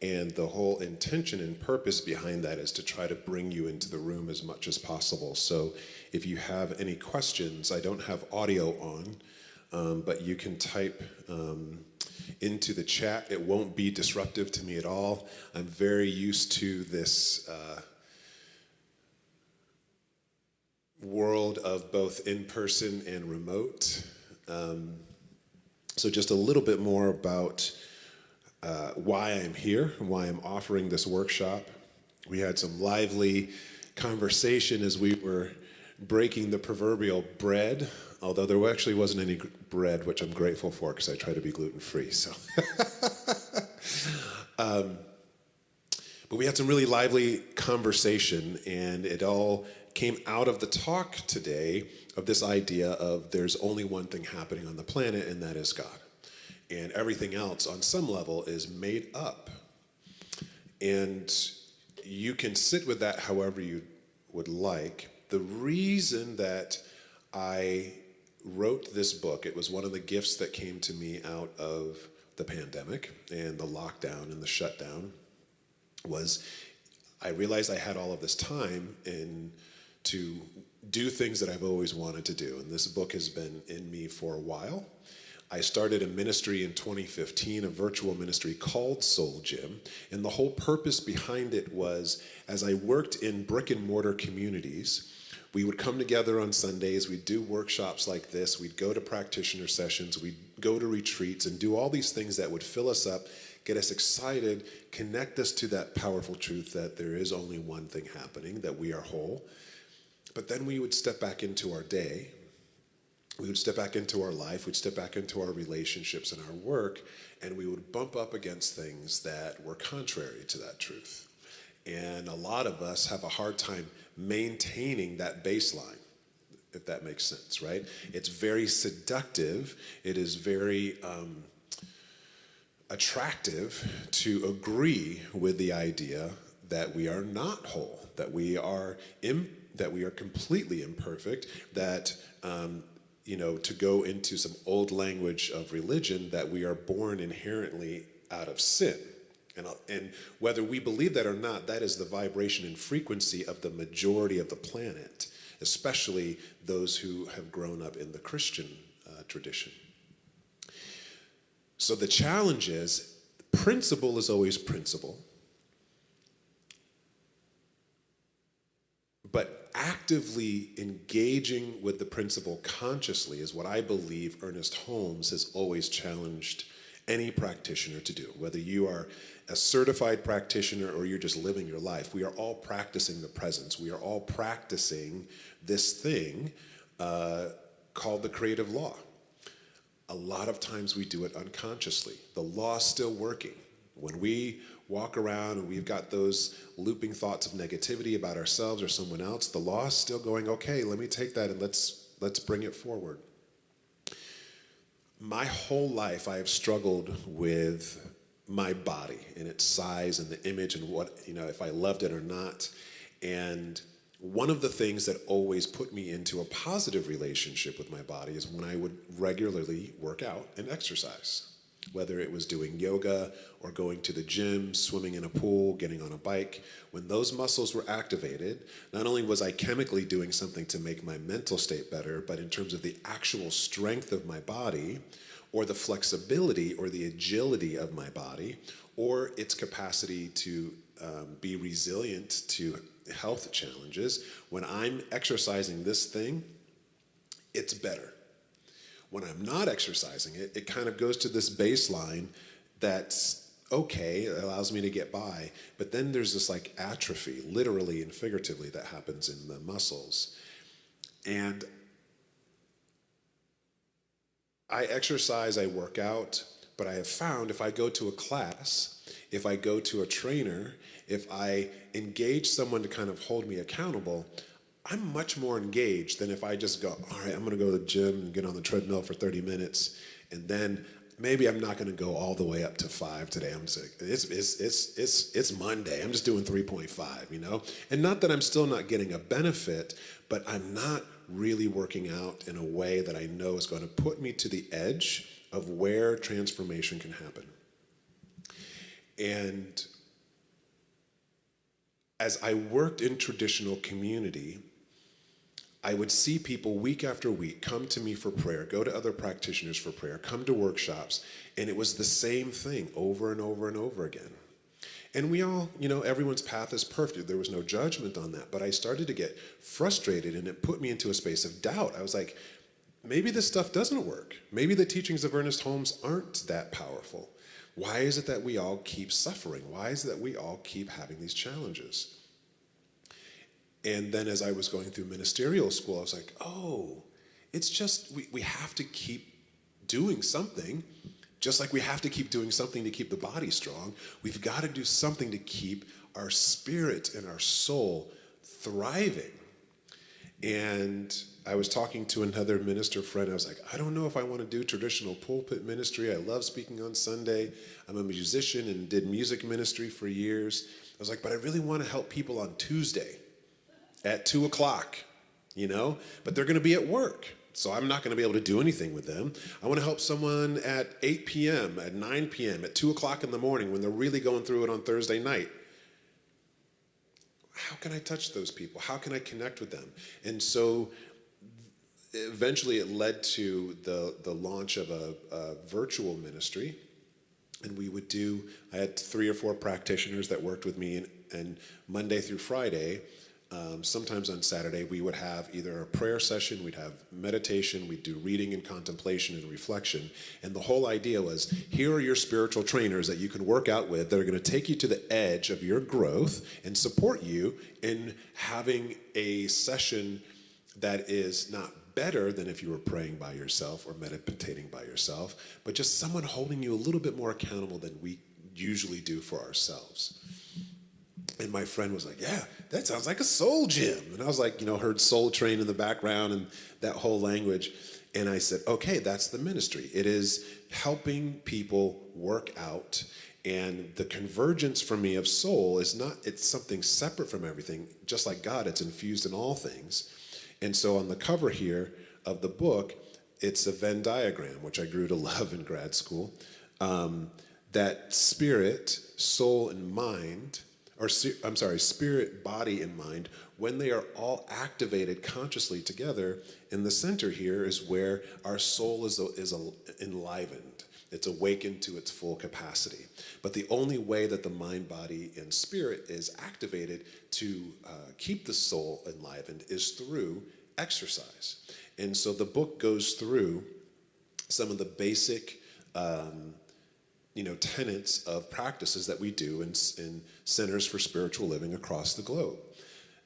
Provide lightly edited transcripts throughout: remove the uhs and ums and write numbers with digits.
And the whole intention and purpose behind that is to try to bring you into the room as much as possible. So if you have any questions, I don't have audio on, but you can type into the chat. It won't be disruptive to me at all. I'm very used to this world of both in-person and remote. So just a little bit more about why I'm here and why I'm offering this workshop. We had some lively conversation as we were breaking the proverbial bread, although there actually wasn't any bread, which I'm grateful for because I try to be gluten-free. So, but we had some really lively conversation, and it all came out of the talk today of this idea of there's only one thing happening on the planet, and that is God. And everything else on some level is made up. And you can sit with that however you would like. The reason that I wrote this book, it was one of the gifts that came to me out of the pandemic and the lockdown and the shutdown, was I realized I had all of this time to do things that I've always wanted to do. And this book has been in me for a while. I started a ministry in 2015, a virtual ministry called Soul Gym. And the whole purpose behind it was, as I worked in brick and mortar communities, we would come together on Sundays, we'd do workshops like this, we'd go to practitioner sessions, we'd go to retreats and do all these things that would fill us up, get us excited, connect us to that powerful truth that there is only one thing happening, that we are whole. But then we would step back into our day, we would step back into our life, we'd step back into our relationships and our work, and we would bump up against things that were contrary to that truth. And a lot of us have a hard time maintaining that baseline, if that makes sense, right? It's very seductive. It is very attractive to agree with the idea that we are not whole, that we are completely imperfect, that to go into some old language of religion, that we are born inherently out of sin. And whether we believe that or not, that is the vibration and frequency of the majority of the planet, especially those who have grown up in the Christian tradition. So the challenge is, principle is always principle, but actively engaging with the principle consciously is what I believe Ernest Holmes has always challenged any practitioner to do. Whether you are a certified practitioner or you're just living your life, we are all practicing the presence. We are all practicing this thing called the creative law. A lot of times we do it unconsciously. The law's still working. When we walk around and we've got those looping thoughts of negativity about ourselves or someone else, the law is still going, okay, let me take that and let's bring it forward. My whole life I have struggled with my body and its size and the image and what, if I loved it or not. And one of the things that always put me into a positive relationship with my body is when I would regularly work out and exercise. Whether it was doing yoga or going to the gym, swimming in a pool, getting on a bike, when those muscles were activated, not only was I chemically doing something to make my mental state better, but in terms of the actual strength of my body, or the flexibility or the agility of my body, or its capacity to be resilient to health challenges, when I'm exercising this thing, it's better. When I'm not exercising it, it kind of goes to this baseline that's okay, it allows me to get by, but then there's this like atrophy, literally and figuratively, that happens in the muscles. And I exercise, I work out, but I have found if I go to a class, if I go to a trainer, if I engage someone to kind of hold me accountable, I'm much more engaged than if I just go, all right, I'm going to go to the gym and get on the treadmill for 30 minutes, and then maybe I'm not going to go all the way up to 5 today. I'm just like, it's Monday. I'm just doing 3.5, And not that I'm still not getting a benefit, but I'm not really working out in a way that I know is going to put me to the edge of where transformation can happen. And as I worked in traditional community, I would see people week after week come to me for prayer, go to other practitioners for prayer, come to workshops, and it was the same thing over and over and over again. And we all, everyone's path is perfect. There was no judgment on that. But I started to get frustrated, and it put me into a space of doubt. I was like, maybe this stuff doesn't work. Maybe the teachings of Ernest Holmes aren't that powerful. Why is it that we all keep suffering? Why is it that we all keep having these challenges? And then as I was going through ministerial school, I was like, oh, it's just, we have to keep doing something. Just like we have to keep doing something to keep the body strong, we've got to do something to keep our spirit and our soul thriving. And I was talking to another minister friend. I was like, I don't know if I want to do traditional pulpit ministry. I love speaking on Sunday. I'm a musician and did music ministry for years. I was like, but I really want to help people on Tuesday at 2 o'clock, but they're going to be at work. So I'm not going to be able to do anything with them. I want to help someone at 8 p.m., at 9 p.m., at 2 o'clock in the morning when they're really going through it on Thursday night. How can I touch those people? How can I connect with them? And so eventually it led to the launch of a virtual ministry. And I had 3 or 4 practitioners that worked with me, and Monday through Friday, sometimes on Saturday, we would have either a prayer session, we'd have meditation, we'd do reading and contemplation and reflection. And the whole idea was, here are your spiritual trainers that you can work out with that are going to take you to the edge of your growth and support you in having a session that is not better than if you were praying by yourself or meditating by yourself, but just someone holding you a little bit more accountable than we usually do for ourselves. And my friend was like, yeah, that sounds like a soul gym. And I was like, heard Soul Train in the background and that whole language. And I said, okay, that's the ministry. It is helping people work out. And the convergence for me of soul it's something separate from everything. Just like God, it's infused in all things. And so on the cover here of the book, it's a Venn diagram, which I grew to love in grad school, that spirit, soul, and mind, spirit, body, and mind, when they are all activated consciously together, in the center here is where our soul is enlivened. It's awakened to its full capacity. But the only way that the mind, body, and spirit is activated to keep the soul enlivened is through exercise. And so the book goes through some of the basic tenets of practices that we do in centers for spiritual living across the globe.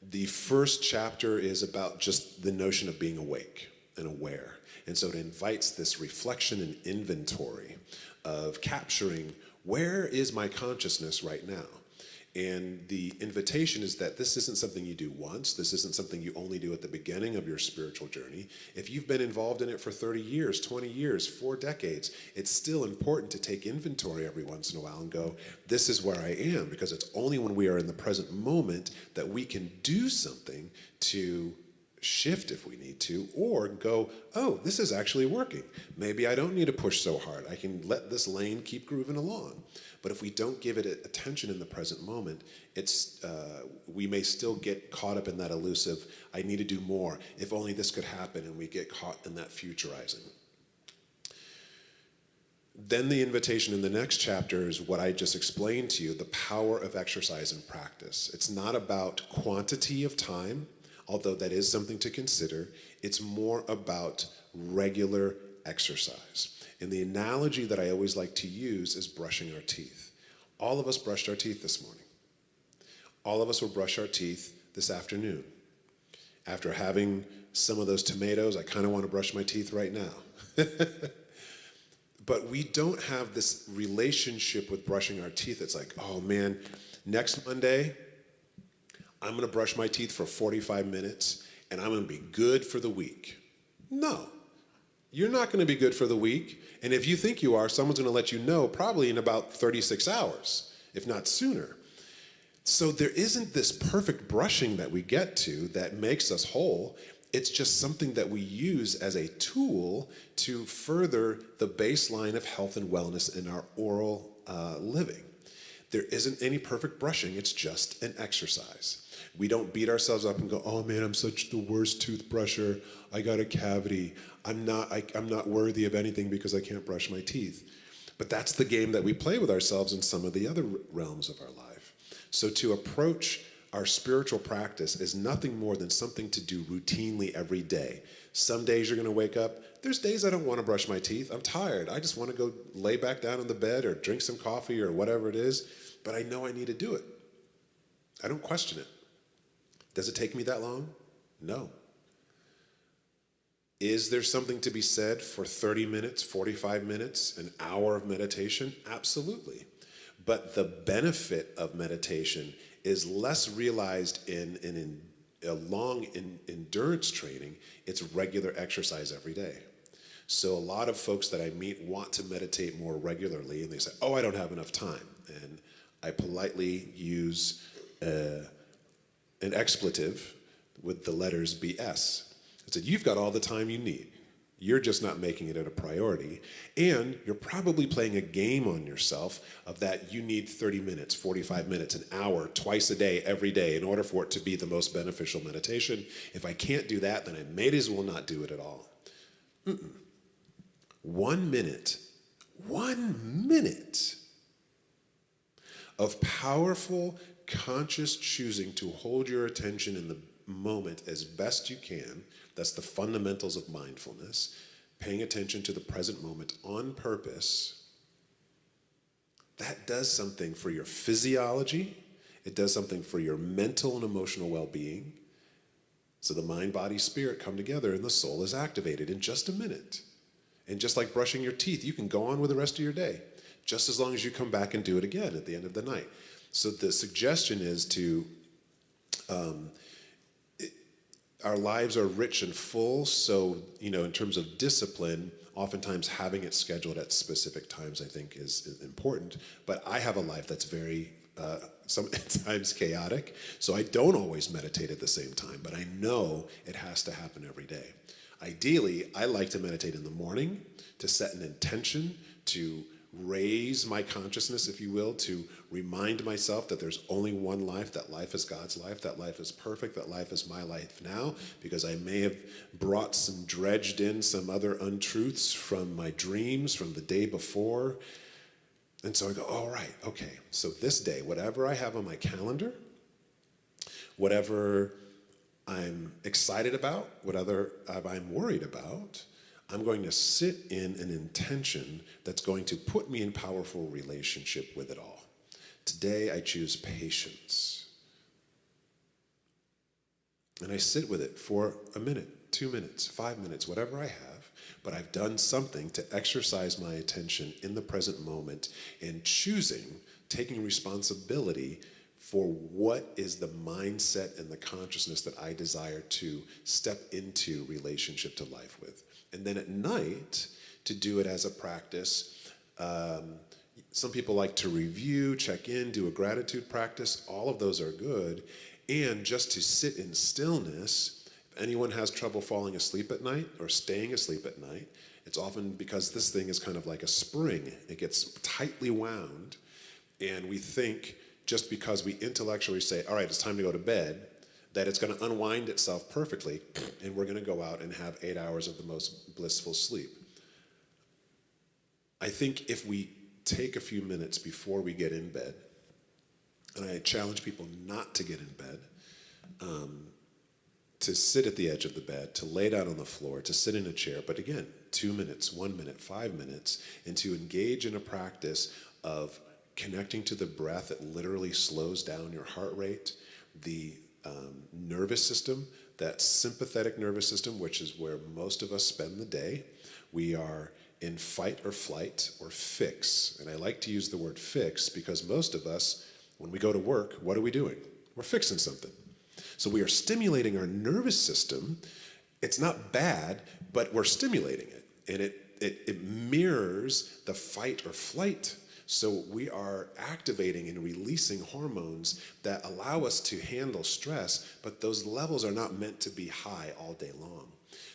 The first chapter is about just the notion of being awake and aware. And so it invites this reflection and inventory of capturing, where is my consciousness right now? And the invitation is that this isn't something you do once. This isn't something you only do at the beginning of your spiritual journey. If you've been involved in it for 30 years, 20 years, 4 decades, it's still important to take inventory every once in a while and go, this is where I am, because it's only when we are in the present moment that we can do something to shift if we need to, or go, oh, this is actually working. Maybe I don't need to push so hard. I can let this lane keep grooving along. But if we don't give it attention in the present moment, we may still get caught up in that elusive, I need to do more. If only this could happen, and we get caught in that futurizing. Then the invitation in the next chapter is what I just explained to you, the power of exercise and practice. It's not about quantity of time, although that is something to consider. It's more about regular exercise. And the analogy that I always like to use is brushing our teeth. All of us brushed our teeth this morning. All of us will brush our teeth this afternoon. After having some of those tomatoes, I kind of want to brush my teeth right now. But we don't have this relationship with brushing our teeth. It's like, oh man, next Monday, I'm going to brush my teeth for 45 minutes, and I'm going to be good for the week. No, you're not going to be good for the week. And if you think you are, someone's going to let you know probably in about 36 hours, if not sooner. So there isn't this perfect brushing that we get to that makes us whole. It's just something that we use as a tool to further the baseline of health and wellness in our oral living. There isn't any perfect brushing, it's just an exercise. We don't beat ourselves up and go, oh man, I'm such the worst toothbrusher. I got a cavity. I'm not worthy of anything because I can't brush my teeth. But that's the game that we play with ourselves in some of the other realms of our life. So to approach our spiritual practice is nothing more than something to do routinely every day. Some days you're going to wake up. There's days I don't want to brush my teeth. I'm tired. I just want to go lay back down on the bed or drink some coffee or whatever it is. But I know I need to do it. I don't question it. Does it take me that long? No. Is there something to be said for 30 minutes, 45 minutes, an hour of meditation? Absolutely. But the benefit of meditation is less realized in a long endurance training. It's regular exercise every day. So a lot of folks that I meet want to meditate more regularly, and they say, oh, I don't have enough time. And I politely use an expletive with the letters BS. I said, you've got all the time you need. You're just not making it a priority. And you're probably playing a game on yourself of that you need 30 minutes, 45 minutes, an hour, twice a day, every day, in order for it to be the most beneficial meditation. If I can't do that, then I may as well not do it at all. 1 minute of powerful, conscious choosing to hold your attention in the moment as best you can. That's the fundamentals of mindfulness. Paying attention to the present moment on purpose. That does something for your physiology. It does something for your mental and emotional well-being. So the mind, body, spirit come together and the soul is activated in just a minute. And just like brushing your teeth, you can go on with the rest of your day, just as long as you come back and do it again at the end of the night. So the suggestion is to, our lives are rich and full, so, in terms of discipline, oftentimes having it scheduled at specific times, I think, is important. But I have a life that's very, sometimes chaotic, so I don't always meditate at the same time, but I know it has to happen every day. Ideally, I like to meditate in the morning to set an intention, to raise my consciousness, if you will, to remind myself that there's only one life, that life is God's life, that life is perfect, that life is my life now, because I may have dredged in some other untruths from my dreams from the day before. And so I go, all right, okay, so this day, whatever I have on my calendar, whatever I'm excited about, whatever I'm worried about, I'm going to sit in an intention that's going to put me in powerful relationship with it all. Today I choose patience. And I sit with it for a minute, 2 minutes, 5 minutes, whatever I have, but I've done something to exercise my attention in the present moment and taking responsibility for what is the mindset and the consciousness that I desire to step into relationship to life with. And then at night, to do it as a practice. Some people like to review, check in, do a gratitude practice. All of those are good. And just to sit in stillness. If anyone has trouble falling asleep at night or staying asleep at night, it's often because this thing is kind of like a spring. It gets tightly wound. And we think, just because we intellectually say, all right, it's time to go to bed, that it's going to unwind itself perfectly, and we're going to go out and have 8 hours of the most blissful sleep. I think if we take a few minutes before we get in bed, and I challenge people not to get in bed, to sit at the edge of the bed, to lay down on the floor, to sit in a chair, but again, 2 minutes, 1 minute, 5 minutes, and to engage in a practice of connecting to the breath. It literally slows down your heart rate, the nervous system, that sympathetic nervous system, which is where most of us spend the day. We are in fight or flight or fix. And I like to use the word fix because most of us, when we go to work, what are we doing? We're fixing something. So we are stimulating our nervous system. It's not bad, but we're stimulating it. And it mirrors the fight or flight. So we are activating and releasing hormones that allow us to handle stress, but those levels are not meant to be high all day long.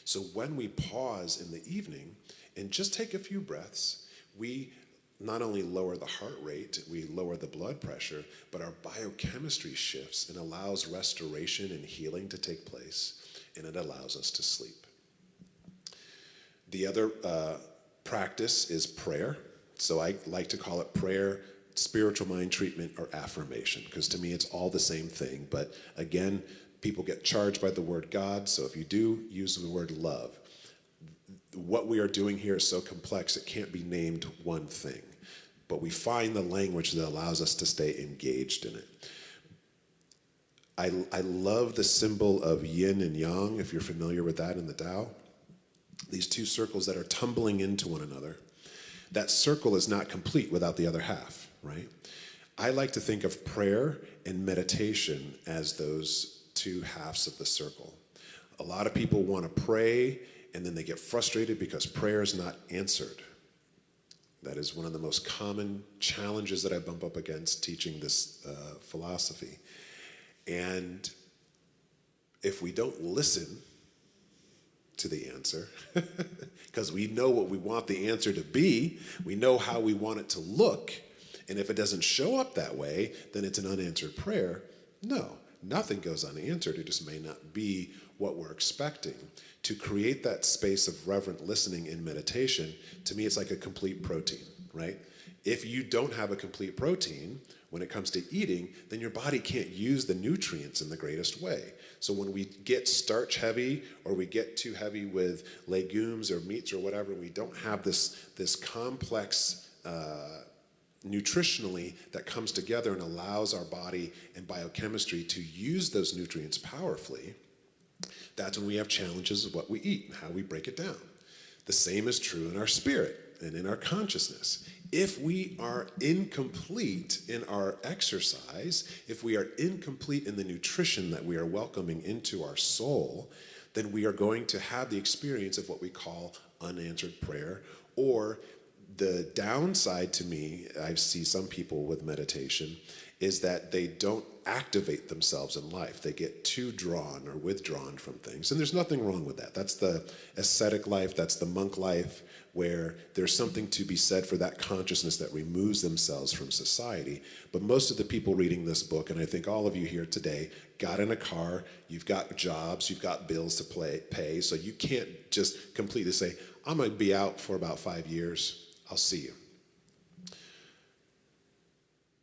So when we pause in the evening and just take a few breaths, we not only lower the heart rate, we lower the blood pressure, but our biochemistry shifts and allows restoration and healing to take place, and it allows us to sleep. The other practice is prayer. So I like to call it prayer, spiritual mind treatment, or affirmation, because to me it's all the same thing. But again, people get charged by the word God, so if you do use the word love, what we are doing here is so complex it can't be named one thing. But we find the language that allows us to stay engaged in it. I love the symbol of yin and yang, if you're familiar with that in the Tao. These two circles that are tumbling into one another. That circle is not complete without the other half, right? I like to think of prayer and meditation as those two halves of the circle. A lot of people want to pray, and then they get frustrated because prayer is not answered. That is one of the most common challenges that I bump up against teaching this philosophy. And if we don't listen to the answer, because we know what we want the answer to be, we know how we want it to look, and if it doesn't show up that way, then it's an unanswered prayer. No, nothing goes unanswered. It just may not be what we're expecting. To create that space of reverent listening in meditation, to me it's like a complete protein, right? If you don't have a complete protein when it comes to eating, then your body can't use the nutrients in the greatest way. So when we get starch heavy, or we get too heavy with legumes or meats or whatever, we don't have this complex nutritionally that comes together and allows our body and biochemistry to use those nutrients powerfully. That's when we have challenges of what we eat and how we break it down. The same is true in our spirit and in our consciousness. If we are incomplete in our exercise, if we are incomplete in the nutrition that we are welcoming into our soul, then we are going to have the experience of what we call unanswered prayer. Or the downside to me, I see some people with meditation, is that they don't activate themselves in life. They get too drawn or withdrawn from things. And there's nothing wrong with that. That's the ascetic life, that's the monk life, where there's something to be said for that consciousness that removes themselves from society. But most of the people reading this book, and I think all of you here today, got in a car, you've got jobs, you've got bills to pay, so you can't just completely say, I'm going to be out for about 5 years, I'll see you.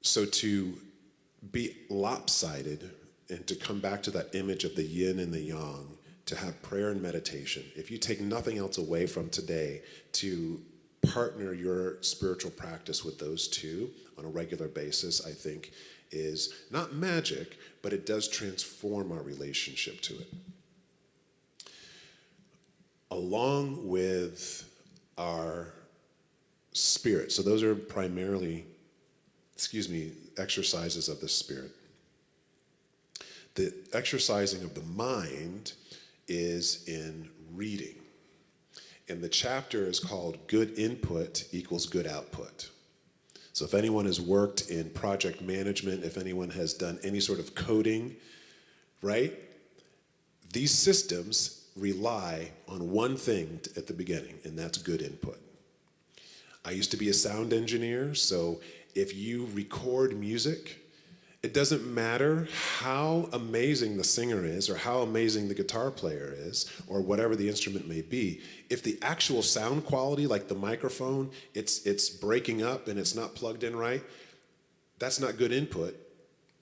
So to be lopsided and to come back to that image of the yin and the yang, to have prayer and meditation, if you take nothing else away from today, to partner your spiritual practice with those two on a regular basis, I think is not magic, but it does transform our relationship to it. Along with our spirit, so those are primarily, exercises of the spirit. The exercising of the mind is in reading. And the chapter is called Good Input Equals Good Output. So if anyone has worked in project management, if anyone has done any sort of coding, right? These systems rely on one thing at the beginning, and that's good input. I used to be a sound engineer, so if you record music, it doesn't matter how amazing the singer is or how amazing the guitar player is or whatever the instrument may be. If the actual sound quality, like the microphone, it's breaking up and it's not plugged in right, that's not good input.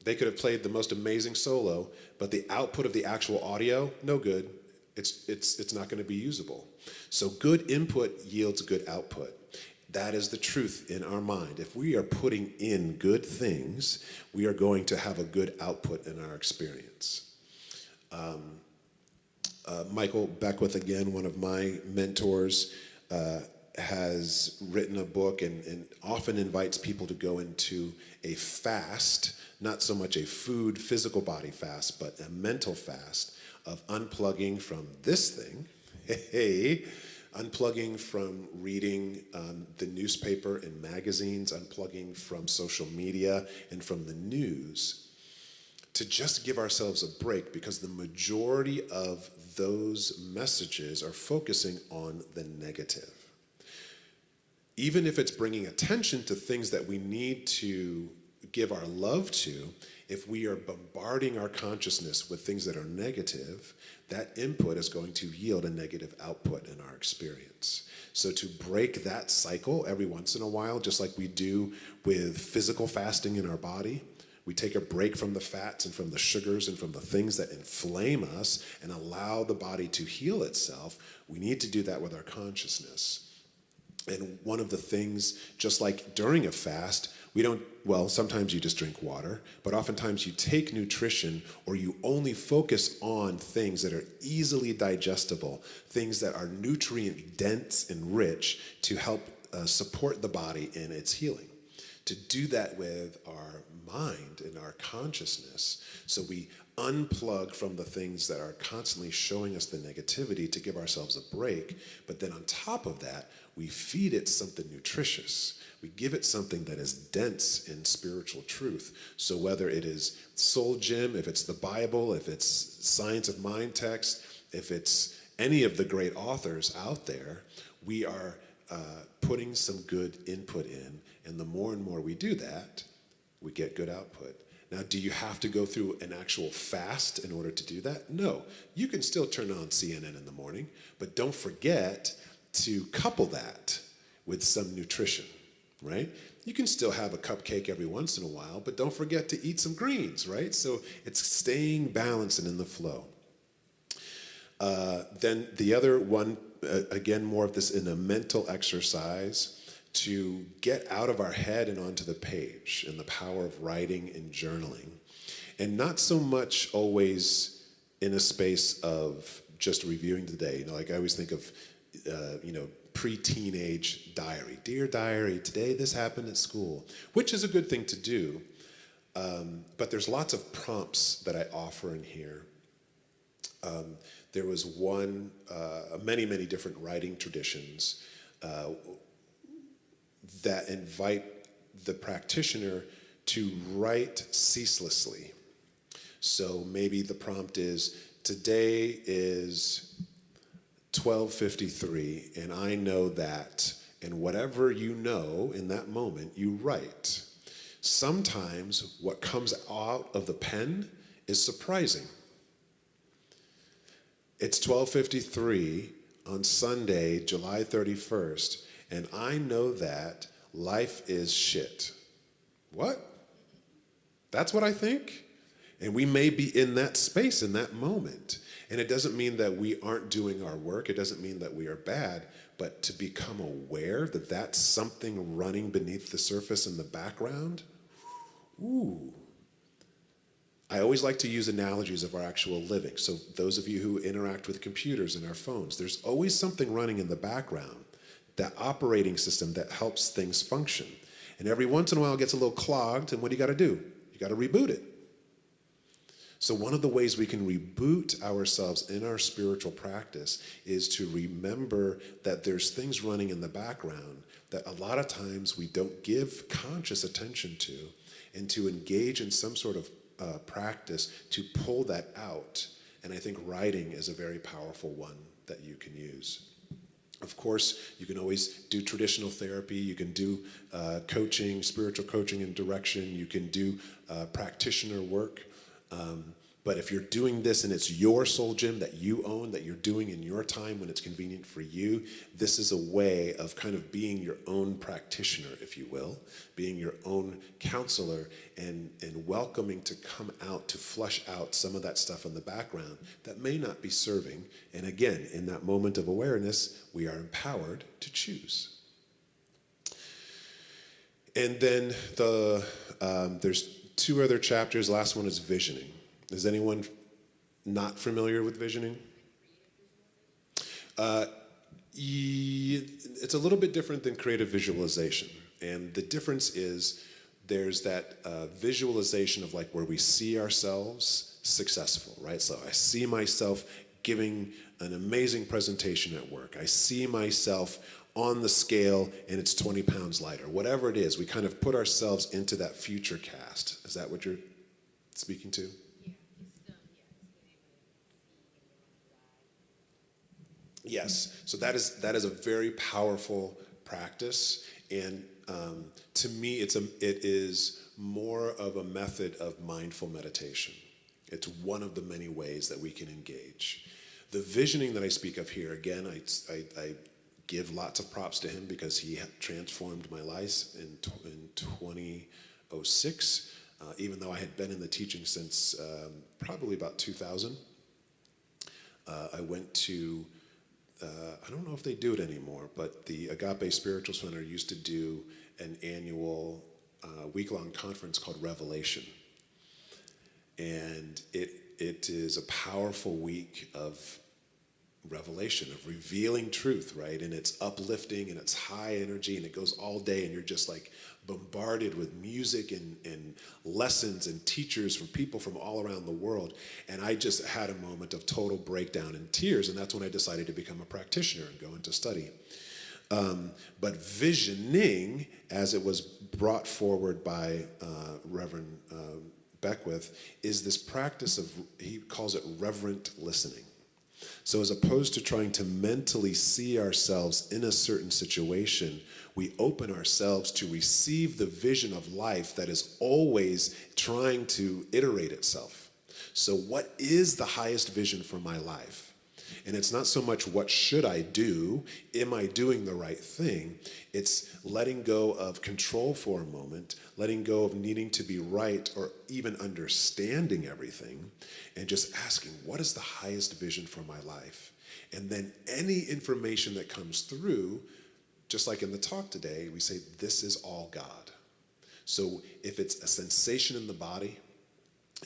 They could have played the most amazing solo, but the output of the actual audio, no good. It's not going to be usable. So good input yields good output. That is the truth in our mind. If we are putting in good things, we are going to have a good output in our experience. Michael Beckwith, again, one of my mentors, has written a book and often invites people to go into a fast, not so much a food, physical body fast, but a mental fast of unplugging from this thing, unplugging from reading the newspaper and magazines, unplugging from social media and from the news, to just give ourselves a break, because the majority of those messages are focusing on the negative. even if it's bringing attention to things that we need to give our love to, if we are bombarding our consciousness with things that are negative, that input is going to yield a negative output in our experience. So to break that cycle every once in a while, just like we do with physical fasting in our body, we take a break from the fats and from the sugars and from the things that inflame us and allow the body to heal itself. We need to do that with our consciousness. And one of the things, just like during a fast, sometimes you just drink water, but oftentimes you take nutrition or you only focus on things that are easily digestible, things that are nutrient dense and rich to help support the body in its healing. To do that with our mind and our consciousness, so we unplug from the things that are constantly showing us the negativity to give ourselves a break, but then on top of that, we feed it something nutritious. We give it something that is dense in spiritual truth. So whether it is Soul Gym, if it's the Bible, if it's Science of Mind text, if it's any of the great authors out there, we are putting some good input in. And the more and more we do that, we get good output. Now, do you have to go through an actual fast in order to do that? No. You can still turn on CNN in the morning, but don't forget to couple that with some nutrition, right? You can still have a cupcake every once in a while, but don't forget to eat some greens, right? So it's staying balanced and in the flow. Then the other one, again, more of this in a mental exercise to get out of our head and onto the page, and the power of writing and journaling. And not so much always in a space of just reviewing the day. Like I always think of, pre-teenage diary. Dear diary, today this happened at school, which is a good thing to do. But there's lots of prompts that I offer in here. There was many, many different writing traditions that invite the practitioner to write ceaselessly. So maybe the prompt is, today is 12:53, and I know that, and whatever you know in that moment, you write. Sometimes what comes out of the pen is surprising. It's 12:53 on Sunday, July 31st, and I know that life is shit. What? That's what I think? And we may be in that space in that moment. And it doesn't mean that we aren't doing our work. It doesn't mean that we are bad. But to become aware that that's something running beneath the surface in the background, ooh. I always like to use analogies of our actual living. So those of you who interact with computers and our phones, there's always something running in the background, that operating system that helps things function. And every once in a while it gets a little clogged, and what do you got to do? You got to reboot it. So one of the ways we can reboot ourselves in our spiritual practice is to remember that there's things running in the background that a lot of times we don't give conscious attention to, and to engage in some sort of practice to pull that out. And I think writing is a very powerful one that you can use. Of course, you can always do traditional therapy, you can do coaching, spiritual coaching and direction, you can do practitioner work. But if you're doing this and it's your soul gym that you own, that you're doing in your time when it's convenient for you, this is a way of kind of being your own practitioner, if you will, being your own counselor, and welcoming to come out, to flush out some of that stuff in the background that may not be serving. And again, in that moment of awareness, we are empowered to choose. And then there's two other chapters. The last one is visioning. Is anyone not familiar with visioning? It's a little bit different than creative visualization. And the difference is there's that visualization of like where we see ourselves successful, right? So I see myself giving an amazing presentation at work. I see myself on the scale and it's 20 pounds lighter. Whatever it is, we kind of put ourselves into that future cast. Is that what you're speaking to? Yes, so that is a very powerful practice, and to me, it is more of a method of mindful meditation. It's one of the many ways that we can engage. The visioning that I speak of here, again, I give lots of props to him because he transformed my life in 2006, even though I had been in the teaching since probably about 2000. I went to, I don't know if they do it anymore, but the Agape Spiritual Center used to do an annual week-long conference called Revelation. And it is a powerful week of revelation, of revealing truth, right? And it's uplifting and it's high energy and it goes all day and you're just like bombarded with music and lessons and teachers from people from all around the world. And I just had a moment of total breakdown and tears, and that's when I decided to become a practitioner and go into study. But visioning, as it was brought forward by Reverend Beckwith, is this practice of, he calls it reverent listening. So as opposed to trying to mentally see ourselves in a certain situation, we open ourselves to receive the vision of life that is always trying to iterate itself. So what is the highest vision for my life? And it's not so much what should I do, am I doing the right thing? It's letting go of control for a moment, letting go of needing to be right or even understanding everything, and just asking, what is the highest vision for my life? And then any information that comes through, just like in the talk today, we say, this is all God. So if it's a sensation in the body,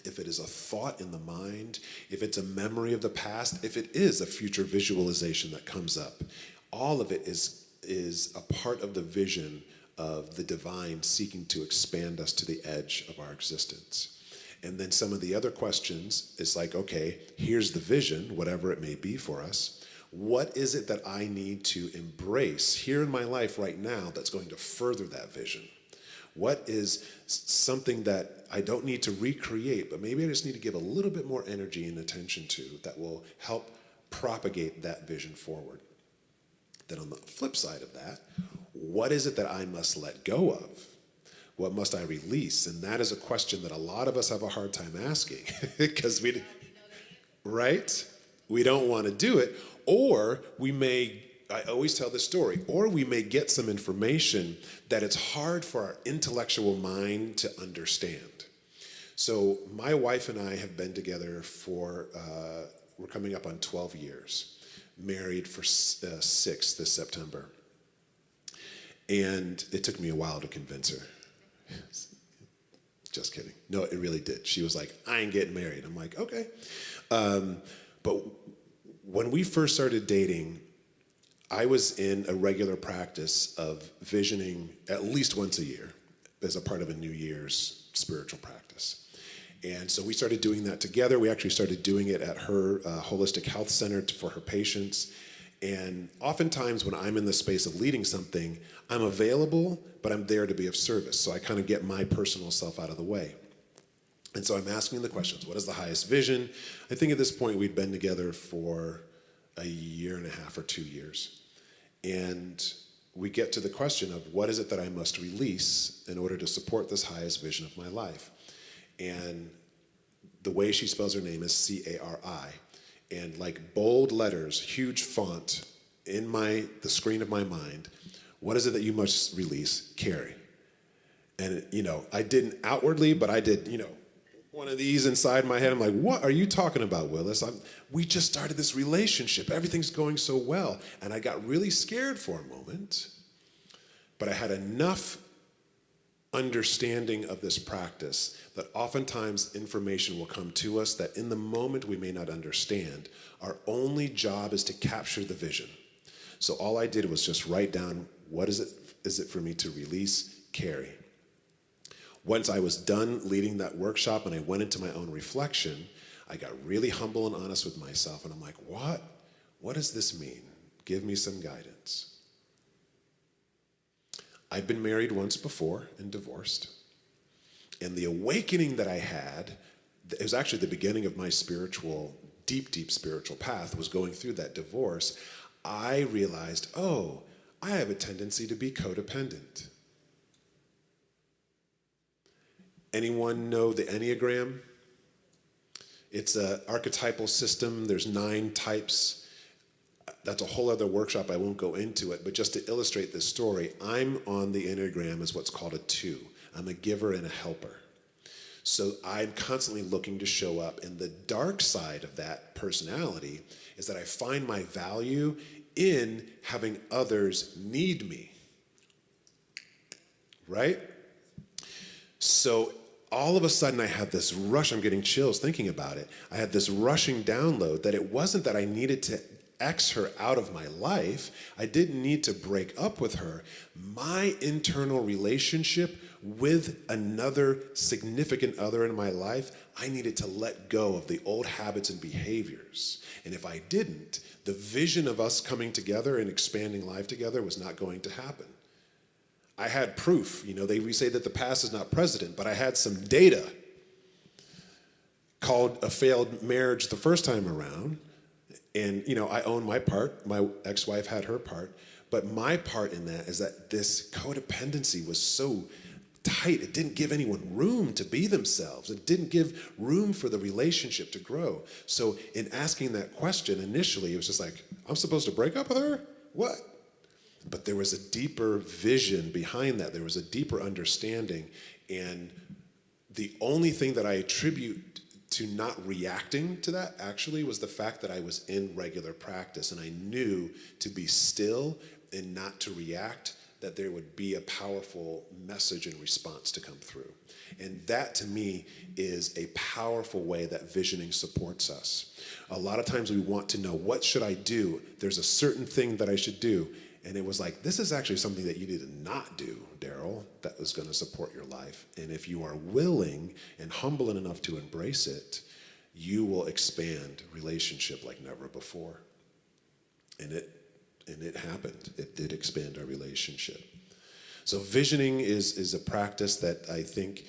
if it is a thought in the mind, if it's a memory of the past, if it is a future visualization that comes up, all of it is a part of the vision of the divine seeking to expand us to the edge of our existence. And then some of the other questions is like, okay, here's the vision, whatever it may be for us. What is it that I need to embrace here in my life right now that's going to further that vision? What is something that I don't need to recreate, but maybe I just need to give a little bit more energy and attention to that will help propagate that vision forward? Then on the flip side of that, what is it that I must let go of? What must I release? And that is a question that a lot of us have a hard time asking because right? We don't want to do it. Or we may, I always tell this story, or we may get some information that it's hard for our intellectual mind to understand. So my wife and I have been together for, we're coming up on 12 years, married for 6 this September. And it took me a while to convince her. Just kidding. No, it really did. She was like, I ain't getting married. I'm like, okay. But when we first started dating, I was in a regular practice of visioning at least once a year as a part of a New Year's spiritual practice. And so we started doing that together. We actually started doing it at her holistic health center for her patients. And oftentimes when I'm in the space of leading something, I'm available, but I'm there to be of service. So I kind of get my personal self out of the way. And so I'm asking the questions. What is the highest vision? I think at this point we'd been together for a year and a half or 2 years. And we get to the question of what is it that I must release in order to support this highest vision of my life? And the way she spells her name is C-A-R-I. And like bold letters, huge font in the screen of my mind, what is it that you must release? Carry. And, I didn't outwardly, but I did, one of these inside my head. I'm like, what are you talking about, Willis? We just started this relationship. Everything's going so well. And I got really scared for a moment, but I had enough understanding of this practice that oftentimes information will come to us that in the moment we may not understand. Our only job is to capture the vision. So all I did was just write down, what is it for me to release, carry. Once I was done leading that workshop and I went into my own reflection, I got really humble and honest with myself. And I'm like, what does this mean? Give me some guidance. I'd been married once before and divorced. And the awakening that I had, it was actually the beginning of my deep spiritual path, was going through that divorce. I realized, I have a tendency to be codependent. Anyone know the Enneagram? It's an archetypal system. There's 9 types. That's a whole other workshop. I won't go into it. But just to illustrate this story, I'm on the Enneagram as what's called a 2. I'm a giver and a helper. So I'm constantly looking to show up. And the dark side of that personality is that I find my value in having others need me. Right? So all of a sudden I had this rush, I'm getting chills thinking about it. I had this rushing download that it wasn't that I needed to X her out of my life. I didn't need to break up with her. My internal relationship with another significant other in my life, I needed to let go of the old habits and behaviors. And if I didn't, the vision of us coming together and expanding life together was not going to happen. I had proof. We say that the past is not precedent, but I had some data called a failed marriage the first time around. And, I own my part. My ex-wife had her part. But my part in that is that this codependency was so tight. It didn't give anyone room to be themselves. It didn't give room for the relationship to grow. So in asking that question initially, it was just like, I'm supposed to break up with her? What? But there was a deeper vision behind that. There was a deeper understanding. And the only thing that I attribute to not reacting to that actually was the fact that I was in regular practice. And I knew to be still and not to react, that there would be a powerful message and response to come through. And that to me is a powerful way that visioning supports us. A lot of times we want to know, what should I do? There's a certain thing that I should do. And it was like, this is actually something that you need to not do, Darrell, that is going to support your life. And if you are willing and humble enough to embrace it, you will expand relationship like never before. And it happened. It did expand our relationship. So visioning is a practice that I think,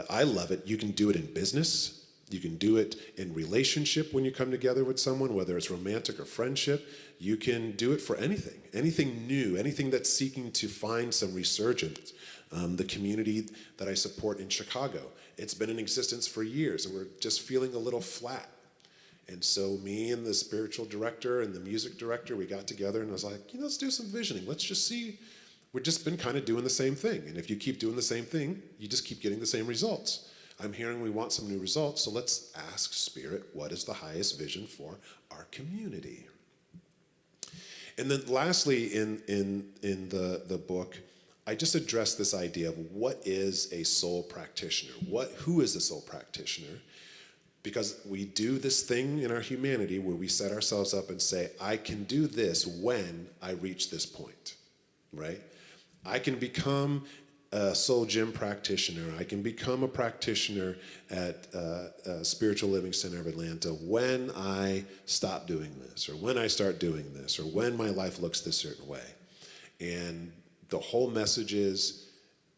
I love it. You can do it in business. You can do it in relationship when you come together with someone, whether it's romantic or friendship. You can do it for anything new, anything that's seeking to find some resurgence. The community that I support in Chicago, it's been in existence for years, and we're just feeling a little flat. And so me and the spiritual director and the music director, we got together and I was like, let's do some visioning. Let's just see. We've just been kind of doing the same thing. And if you keep doing the same thing, you just keep getting the same results. I'm hearing we want some new results, so let's ask Spirit, what is the highest vision for our community? And then lastly, in the book, I just addressed this idea of what is a soul practitioner? Who is a soul practitioner? Because we do this thing in our humanity where we set ourselves up and say, I can do this when I reach this point, right? I can become a soul gym practitioner. I can become a practitioner at Spiritual Living Center of Atlanta when I stop doing this, or when I start doing this, or when my life looks this certain way. And the whole message is,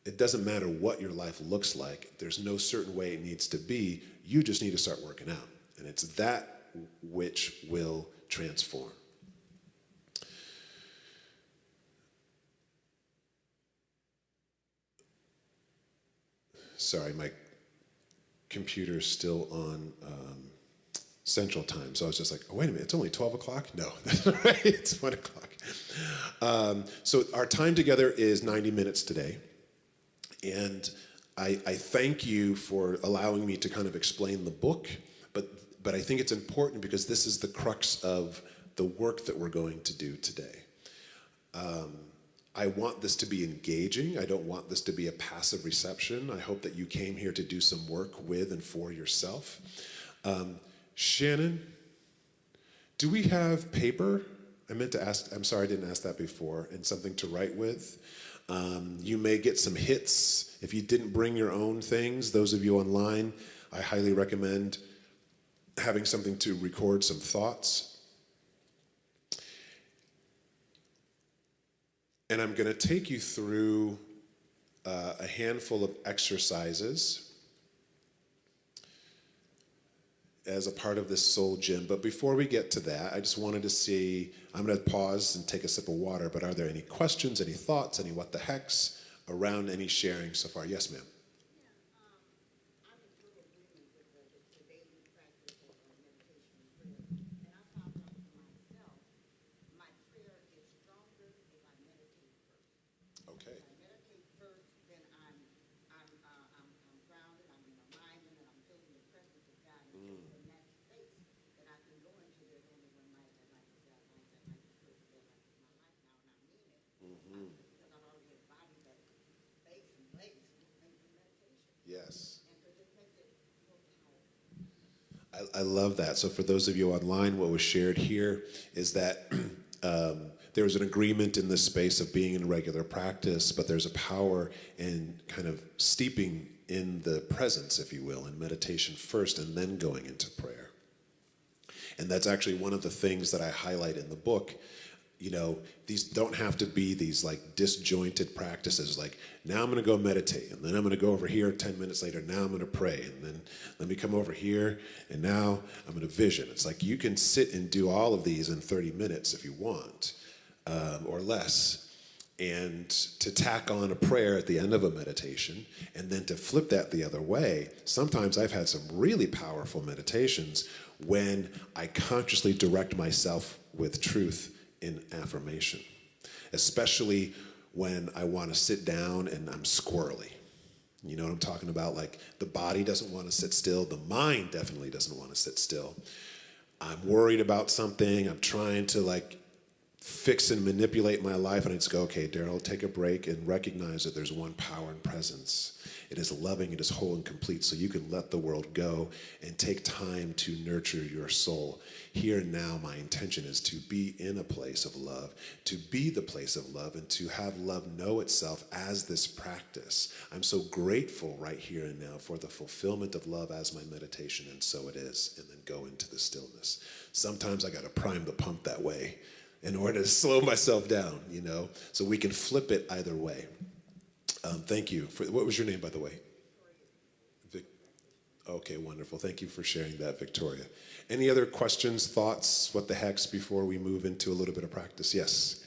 it doesn't matter what your life looks like. There's no certain way it needs to be. You just need to start working out. And it's that which will transform. Sorry, my computer's still on Central Time. So I was just like, oh, wait a minute, it's only 12 o'clock? No, that's right, it's 1 o'clock. So our time together is 90 minutes today. And I thank you for allowing me to kind of explain the book, but I think it's important because this is the crux of the work that we're going to do today. I want this to be engaging. I don't want this to be a passive reception. I hope that you came here to do some work with and for yourself. Shannon, do we have paper? I meant to ask, I'm sorry I didn't ask that before, and something to write with. You may get some hits. If you didn't bring your own things, those of you online, I highly recommend having something to record some thoughts. And I'm going to take you through a handful of exercises. as a part of this soul gym. But before we get to that, I just wanted to see, I'm going to pause and take a sip of water, but are there any questions, any thoughts, any what the hecks around any sharing so far? Yes, ma'am. Okay. Yes. I love that. So for those of you online, what was shared here is that there was an agreement in this space of being in regular practice, but there's a power in kind of steeping in the presence, if you will, in meditation first and then going into prayer. And that's actually one of the things that I highlight in the book. You know, these don't have to be these like disjointed practices, like now I'm going to go meditate, and then I'm going to go over here 10 minutes later, now I'm going to pray, and then let me come over here, and now I'm going to vision. It's like you can sit and do all of these in 30 minutes if you want, or less, and to tack on a prayer at the end of a meditation, and then to flip that the other way. Sometimes I've had some really powerful meditations when I consciously direct myself with truth in affirmation, especially when I want to sit down and I'm squirrely. You know what I'm talking about? Like the body doesn't want to sit still. The mind definitely doesn't want to sit still. I'm worried about something. I'm trying to like fix and manipulate my life, and I just go, okay, Darrell, take a break and recognize that there's one power and presence. It is loving, it is whole and complete, so you can let the world go and take time to nurture your soul. Here and now, my intention is to be in a place of love, to be the place of love, and to have love know itself as this practice. I'm so grateful right here and now for the fulfillment of love as my meditation, and so it is, and then go into the stillness. Sometimes I got to prime the pump that way in order to slow myself down, you know, so we can flip it either way. Thank you. What was your name, by the way? Okay, wonderful. Thank you for sharing that, Victoria. Any other questions, thoughts, what the hecks before we move into a little bit of practice? Yes.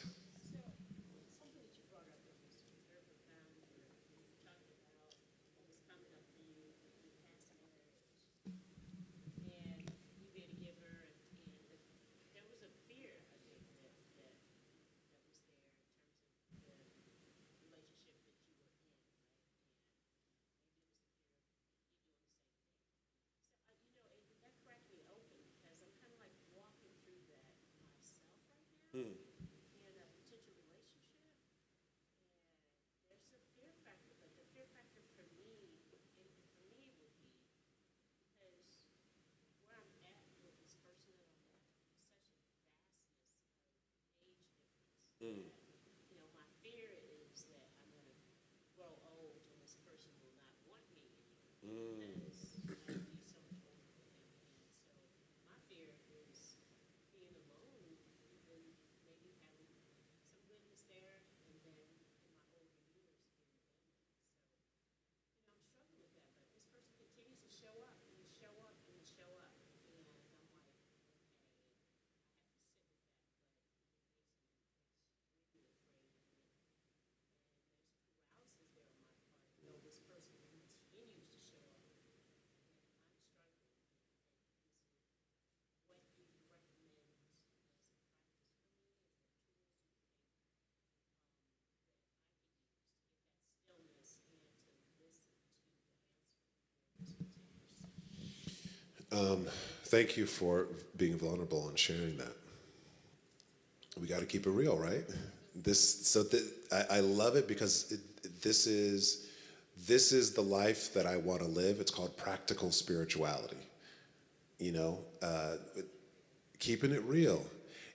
Thank you for being vulnerable and sharing that. We got to keep it real, right? I love it because this is the life that I want to live. It's called practical spirituality. You know, keeping it real.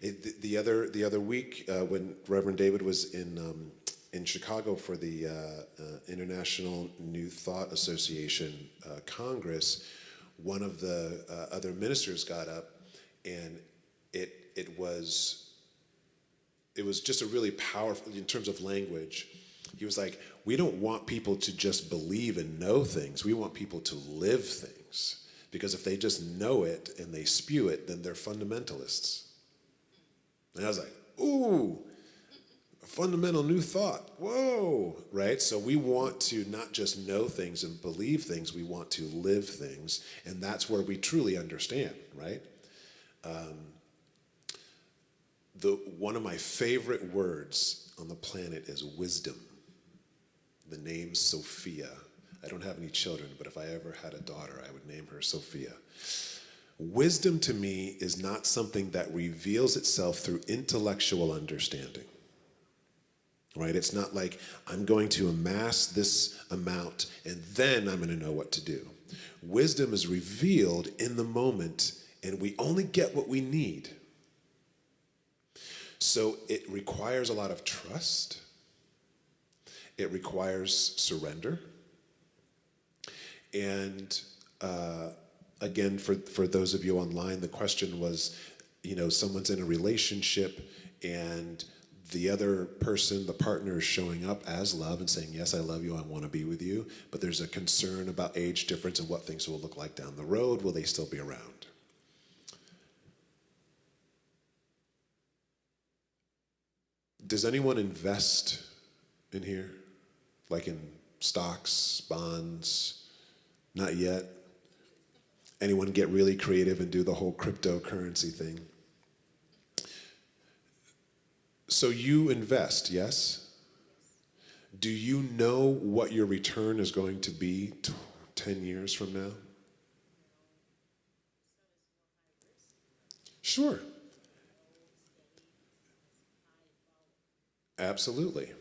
The other week when Reverend David was in Chicago for the International New Thought Association Congress, one of the other ministers got up, and it was just a really powerful, in terms of language. He was like, we don't want people to just believe and know things. We want people to live things. Because if they just know it and they spew it, then they're fundamentalists. And I was like, ooh, a fundamental new thought. Whoa, right? So we want to not just know things and believe things, we want to live things. And that's where we truly understand, right? One of my favorite words on the planet is wisdom. The name Sophia. I don't have any children, but if I ever had a daughter, I would name her Sophia. Wisdom to me is not something that reveals itself through intellectual understanding. Right? It's not like I'm going to amass this amount and then I'm going to know what to do. Wisdom is revealed in the moment, and we only get what we need. So it requires a lot of trust. It requires surrender. And again, for those of you online, the question was, someone's in a relationship and the other person, the partner, is showing up as love and saying, yes, I love you, I want to be with you. But there's a concern about age difference and what things will look like down the road. Will they still be around? Does anyone invest in here? Like in stocks, bonds? Not yet. Anyone get really creative and do the whole cryptocurrency thing? So you invest, yes? Do you know what your return is going to be 10 years from now? Sure. Absolutely.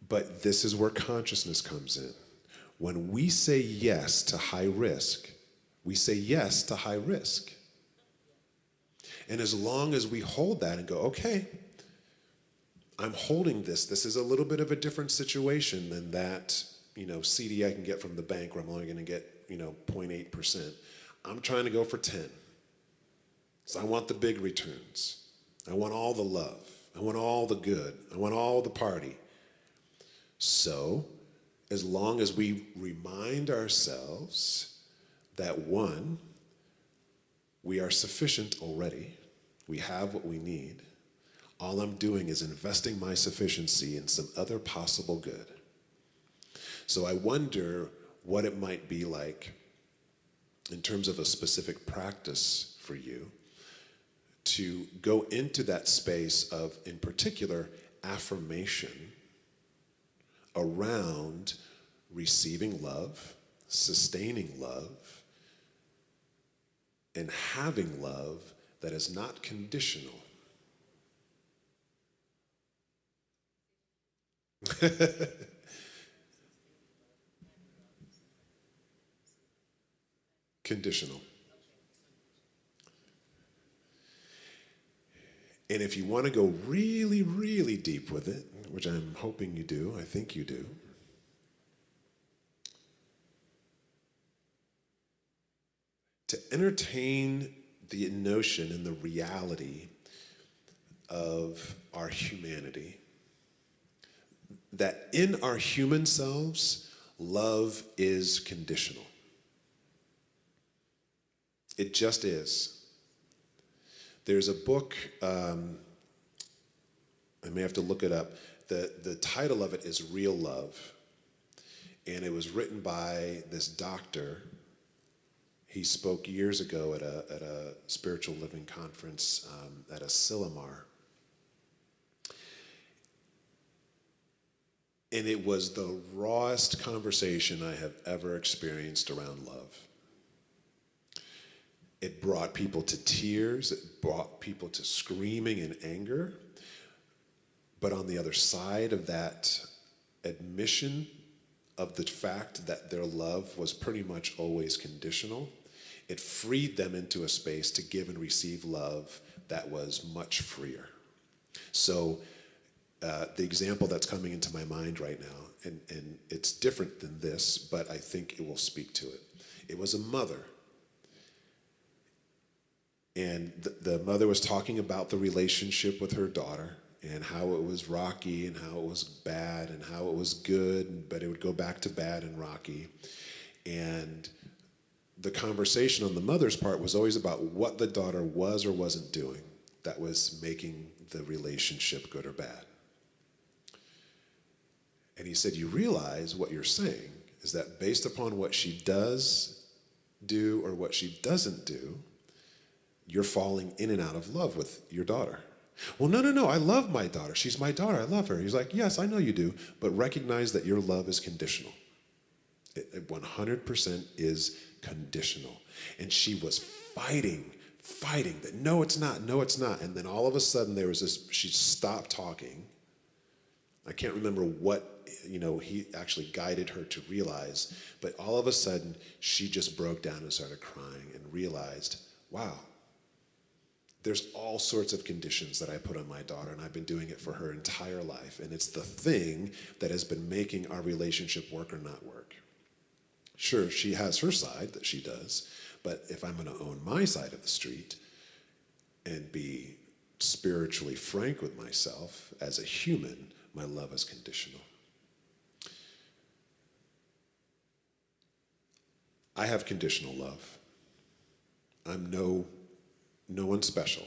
But this is where consciousness comes in. When we say yes to high risk, we say yes to high risk. And as long as we hold that and go, okay, I'm holding this. This is a little bit of a different situation than that, CD I can get from the bank where I'm only going to get, 0.8%. I'm trying to go for 10. So I want the big returns. I want all the love. I want all the good. I want all the party. So, as long as we remind ourselves that one, we are sufficient already, we have what we need, all I'm doing is investing my sufficiency in some other possible good. So I wonder what it might be like in terms of a specific practice for you to go into that space of, in particular, affirmation around receiving love, sustaining love, and having love that is not conditional. Conditional. And if you want to go really, really deep with it, which I'm hoping you do, I think you do, to entertain the notion and the reality of our humanity, that in our human selves, love is conditional. It just is. There's a book, I may have to look it up. The title of it is Real Love. And it was written by this doctor. He spoke years ago at a spiritual living conference at a Silomar. And it was the rawest conversation I have ever experienced around love. It brought people to tears. It brought people to screaming in anger. But on the other side of that admission of the fact that their love was pretty much always conditional, it freed them into a space to give and receive love that was much freer. So the example that's coming into my mind right now, and it's different than this, but I think it will speak to it. It was a mother. And the mother was talking about the relationship with her daughter and how it was rocky and how it was bad and how it was good, but it would go back to bad and rocky. And the conversation on the mother's part was always about what the daughter was or wasn't doing that was making the relationship good or bad. And he said, you realize what you're saying is that based upon what she does do or what she doesn't do, you're falling in and out of love with your daughter. Well, no, I love my daughter. She's my daughter. I love her. He's like, yes, I know you do, but recognize that your love is conditional. It 100% is conditional. And she was fighting that, no, it's not. And then all of a sudden there was this, she stopped talking. I can't remember what, he actually guided her to realize, but all of a sudden she just broke down and started crying and realized, wow, there's all sorts of conditions that I put on my daughter, and I've been doing it for her entire life, and it's the thing that has been making our relationship work or not work. Sure, she has her side that she does, but if I'm going to own my side of the street and be spiritually frank with myself as a human, my love is conditional. I have conditional love. I'm no one special.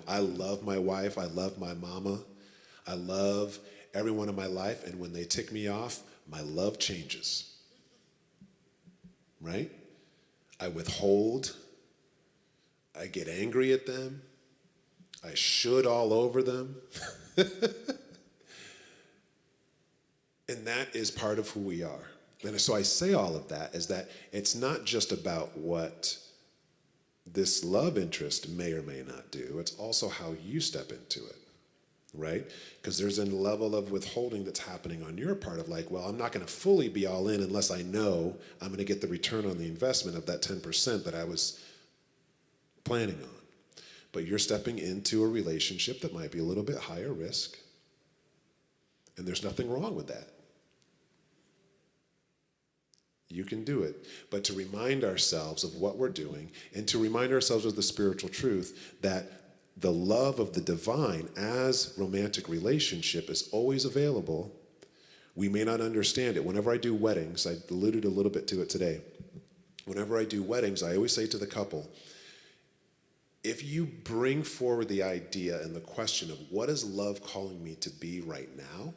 I love my wife. I love my mama. I love everyone in my life. And when they tick me off, my love changes. Right? I withhold. I get angry at them. I should all over them. And that is part of who we are. And so I say all of that is that it's not just about what this love interest may or may not do. It's also how you step into it, right? Because there's a level of withholding that's happening on your part of like, well, I'm not going to fully be all in unless I know I'm going to get the return on the investment of that 10% that I was planning on. But you're stepping into a relationship that might be a little bit higher risk, and there's nothing wrong with that. You can do it. But to remind ourselves of what we're doing and to remind ourselves of the spiritual truth that the love of the divine as romantic relationship is always available. We may not understand it. Whenever I do weddings, I alluded a little bit to it today. Whenever I do weddings, I always say to the couple, if you bring forward the idea and the question of what is love calling me to be right now,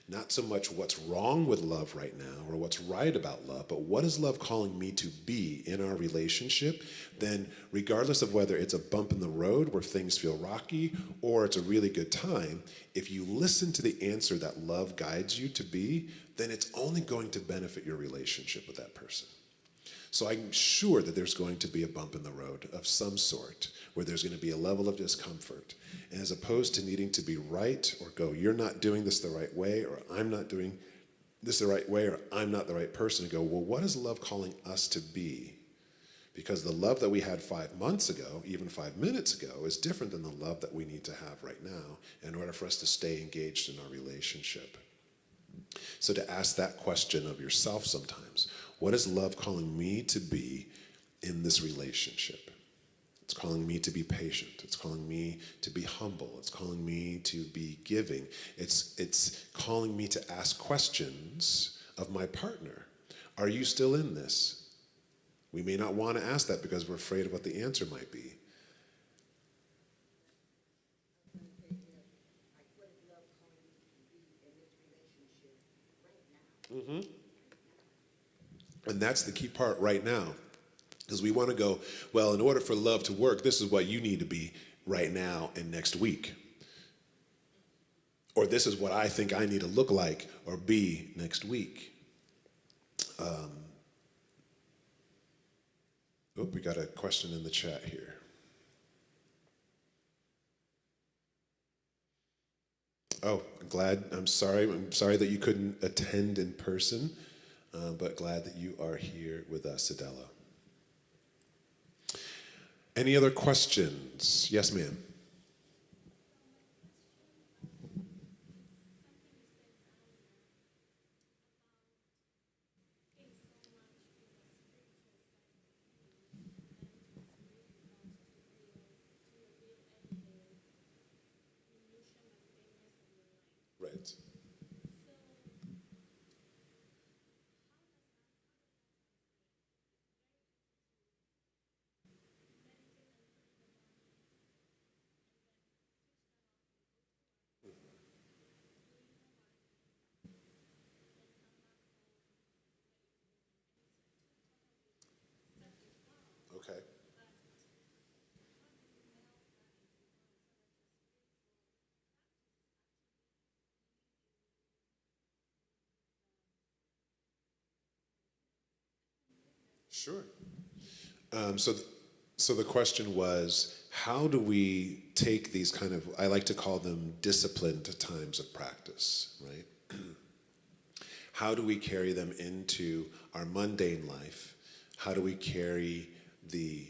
not so much what's wrong with love right now or what's right about love, but what is love calling me to be in our relationship, then regardless of whether it's a bump in the road where things feel rocky or it's a really good time, if you listen to the answer that love guides you to be, then it's only going to benefit your relationship with that person. So I'm sure that there's going to be a bump in the road of some sort where there's going to be a level of discomfort. And as opposed to needing to be right or go, you're not doing this the right way, or I'm not doing this the right way, or I'm not the right person, to go, well, what is love calling us to be? Because the love that we had 5 months ago, even 5 minutes ago, is different than the love that we need to have right now in order for us to stay engaged in our relationship. So to ask that question of yourself sometimes, what is love calling me to be in this relationship? It's calling me to be patient. It's calling me to be humble. It's calling me to be giving. It's calling me to ask questions of my partner. Are you still in this? We may not want to ask that because we're afraid of what the answer might be. Mm-hmm. And that's the key part right now. Because we want to go, well, in order for love to work, this is what you need to be right now and next week. Or this is what I think I need to look like or be next week. We got a question in the chat here. Oh, I'm sorry that you couldn't attend in person, but glad that you are here with us, Adela. Any other questions? Yes, ma'am. Right. Sure. So the question was, how do we take these kind of, I like to call them disciplined times of practice, right? How do we carry them into our mundane life? How do we carry the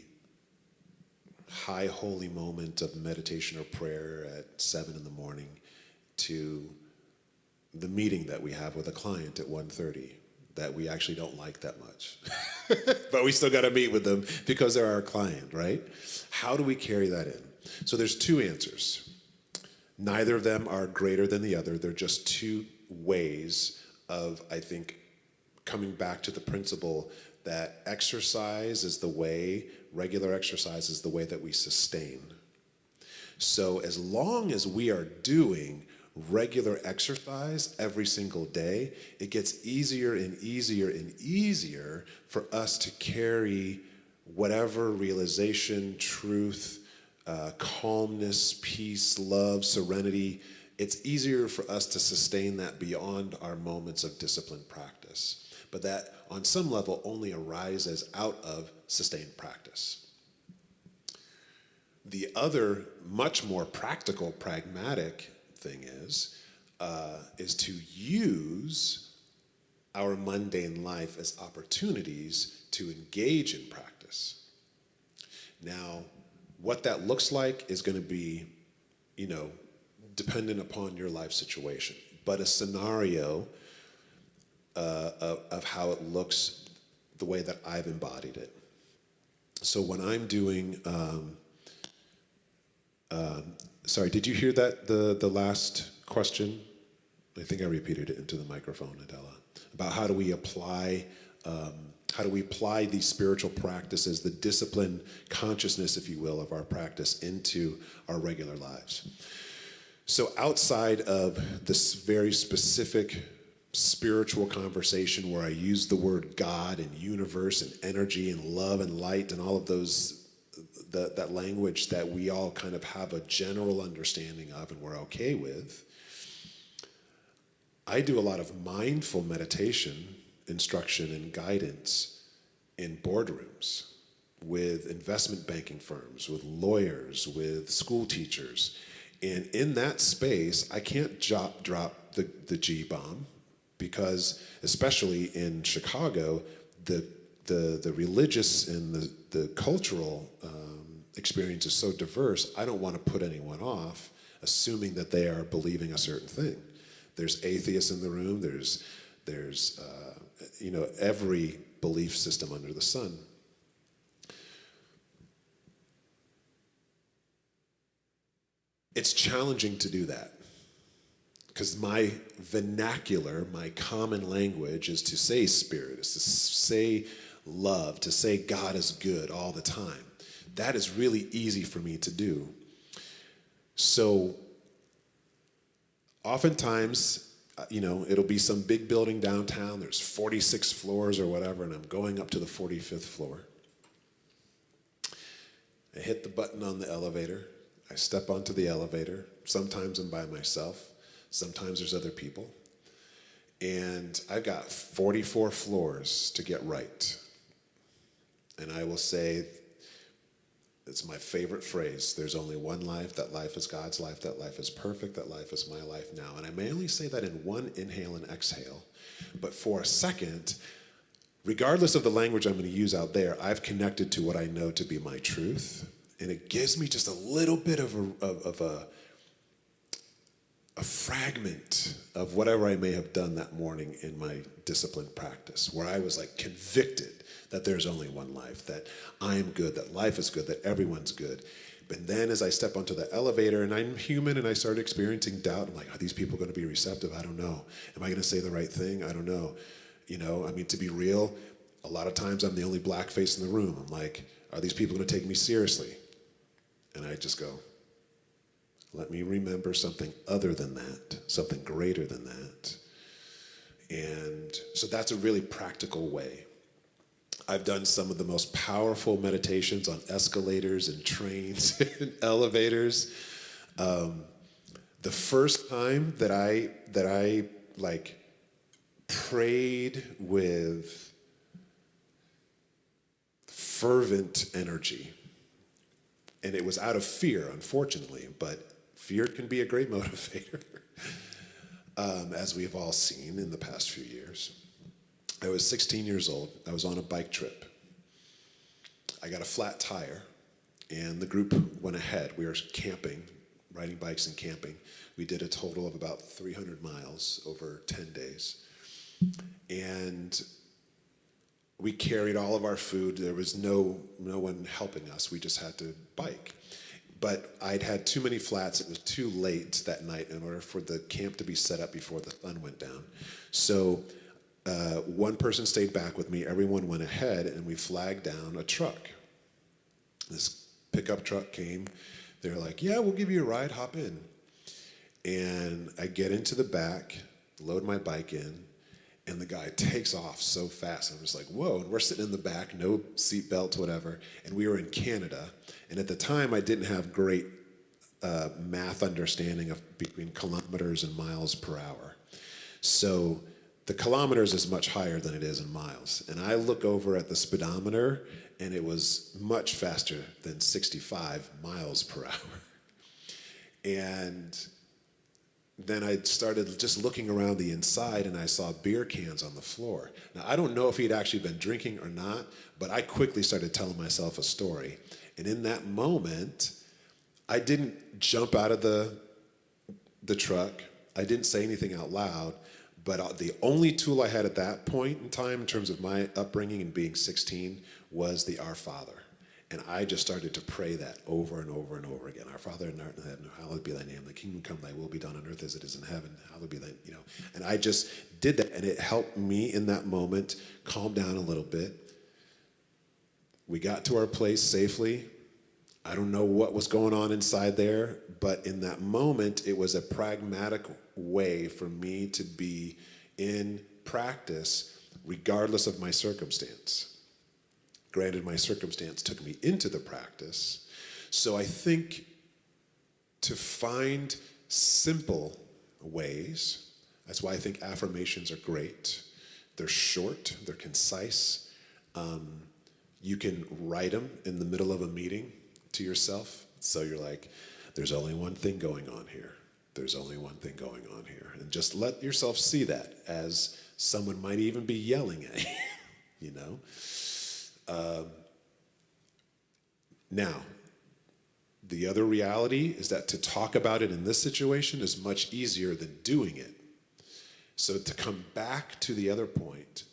high holy moment of meditation or prayer at 7 in the morning to the meeting that we have with a client at 1:30 that we actually don't like that much? But we still got to meet with them because they're our client, right? How do we carry that in? So there's two answers. Neither of them are greater than the other. They're just two ways of, I think, coming back to the principle that exercise is the way, regular exercise is the way that we sustain. So as long as we are doing regular exercise every single day, it gets easier and easier and easier for us to carry whatever realization, truth, calmness, peace, love, serenity. It's easier for us to sustain that beyond our moments of disciplined practice. But that, on some level, only arises out of sustained practice. The other, much more practical, pragmatic thing is to use our mundane life as opportunities to engage in practice. Now, what that looks like is going to be, dependent upon your life situation. But a scenario of how it looks, the way that I've embodied it. So when I'm doing, sorry, did you hear that, the last question? I think I repeated it into the microphone, Adela, about how do we apply these spiritual practices, the disciplined consciousness, if you will, of our practice into our regular lives. So outside of this very specific spiritual conversation where I use the word God and universe and energy and love and light and all of those, that language that we all kind of have a general understanding of and we're okay with, I do a lot of mindful meditation, instruction, and guidance in boardrooms with investment banking firms, with lawyers, with school teachers. And in that space, I can't drop the G-bomb because, especially in Chicago, the religious and the cultural experience is so diverse, I don't want to put anyone off assuming that they are believing a certain thing. There's atheists in the room, there's every belief system under the sun. It's challenging to do that because my vernacular, my common language is to say spirit, is to say love, to say God is good all the time. That is really easy for me to do. So oftentimes, it'll be some big building downtown, there's 46 floors or whatever, and I'm going up to the 45th floor. I hit the button on the elevator. I step onto the elevator. Sometimes I'm by myself. Sometimes there's other people. And I've got 44 floors to get right. And I will say, it's my favorite phrase, there's only one life, that life is God's life, that life is perfect, that life is my life now. And I may only say that in one inhale and exhale, but for a second, regardless of the language I'm going to use out there, I've connected to what I know to be my truth. And it gives me just a little bit of a fragment of whatever I may have done that morning in my disciplined practice, where I was like convicted that there's only one life, that I'm good, that life is good, that everyone's good. But then as I step onto the elevator, and I'm human, and I start experiencing doubt, I'm like, are these people going to be receptive? I don't know. Am I going to say the right thing? I don't know. To be real, a lot of times I'm the only black face in the room. I'm like, are these people going to take me seriously? And I just go, let me remember something other than that, something greater than that. And so that's a really practical way. I've done some of the most powerful meditations on escalators and trains and elevators. The first time that I prayed with fervent energy. And it was out of fear, unfortunately, but fear can be a great motivator, as we have all seen in the past few years. I was 16 years old. I was on a bike trip. I got a flat tire, and the group went ahead. We were camping, riding bikes and camping. We did a total of about 300 miles over 10 days. And we carried all of our food. There was no one helping us. We just had to bike. But I'd had too many flats. It was too late that night in order for the camp to be set up before the sun went down. So one person stayed back with me. Everyone went ahead, and we flagged down a truck. This pickup truck came. They're like, yeah, we'll give you a ride. Hop in. And I get into the back, load my bike in, and the guy takes off so fast. I'm just like, whoa. And we're sitting in the back, no seat belts, whatever. And we were in Canada. And at the time, I didn't have great math understanding of between kilometers and miles per hour. So the kilometers is much higher than it is in miles. And I look over at the speedometer, and it was much faster than 65 miles per hour. And then I started just looking around the inside, and I saw beer cans on the floor. Now, I don't know if he'd actually been drinking or not, but I quickly started telling myself a story. And in that moment, I didn't jump out of the truck. I didn't say anything out loud, but the only tool I had at that point in time in terms of my upbringing and being 16 was the Our Father. And I just started to pray that over and over and over again. Our Father in heaven, hallowed be thy name. Thy kingdom come, thy will be done on earth as it is in heaven. Hallowed be thy, And I just did that, and it helped me in that moment calm down a little bit. We got to our place safely. I don't know what was going on inside there, but in that moment, it was a pragmatic way for me to be in practice regardless of my circumstance. Granted, my circumstance took me into the practice. So I think to find simple ways, that's why I think affirmations are great. They're short, they're concise. You can write them in the middle of a meeting to yourself. So you're like, there's only one thing going on here. There's only one thing going on here. And just let yourself see that as someone might even be yelling at you, Now, the other reality is that to talk about it in this situation is much easier than doing it. So to come back to the other point,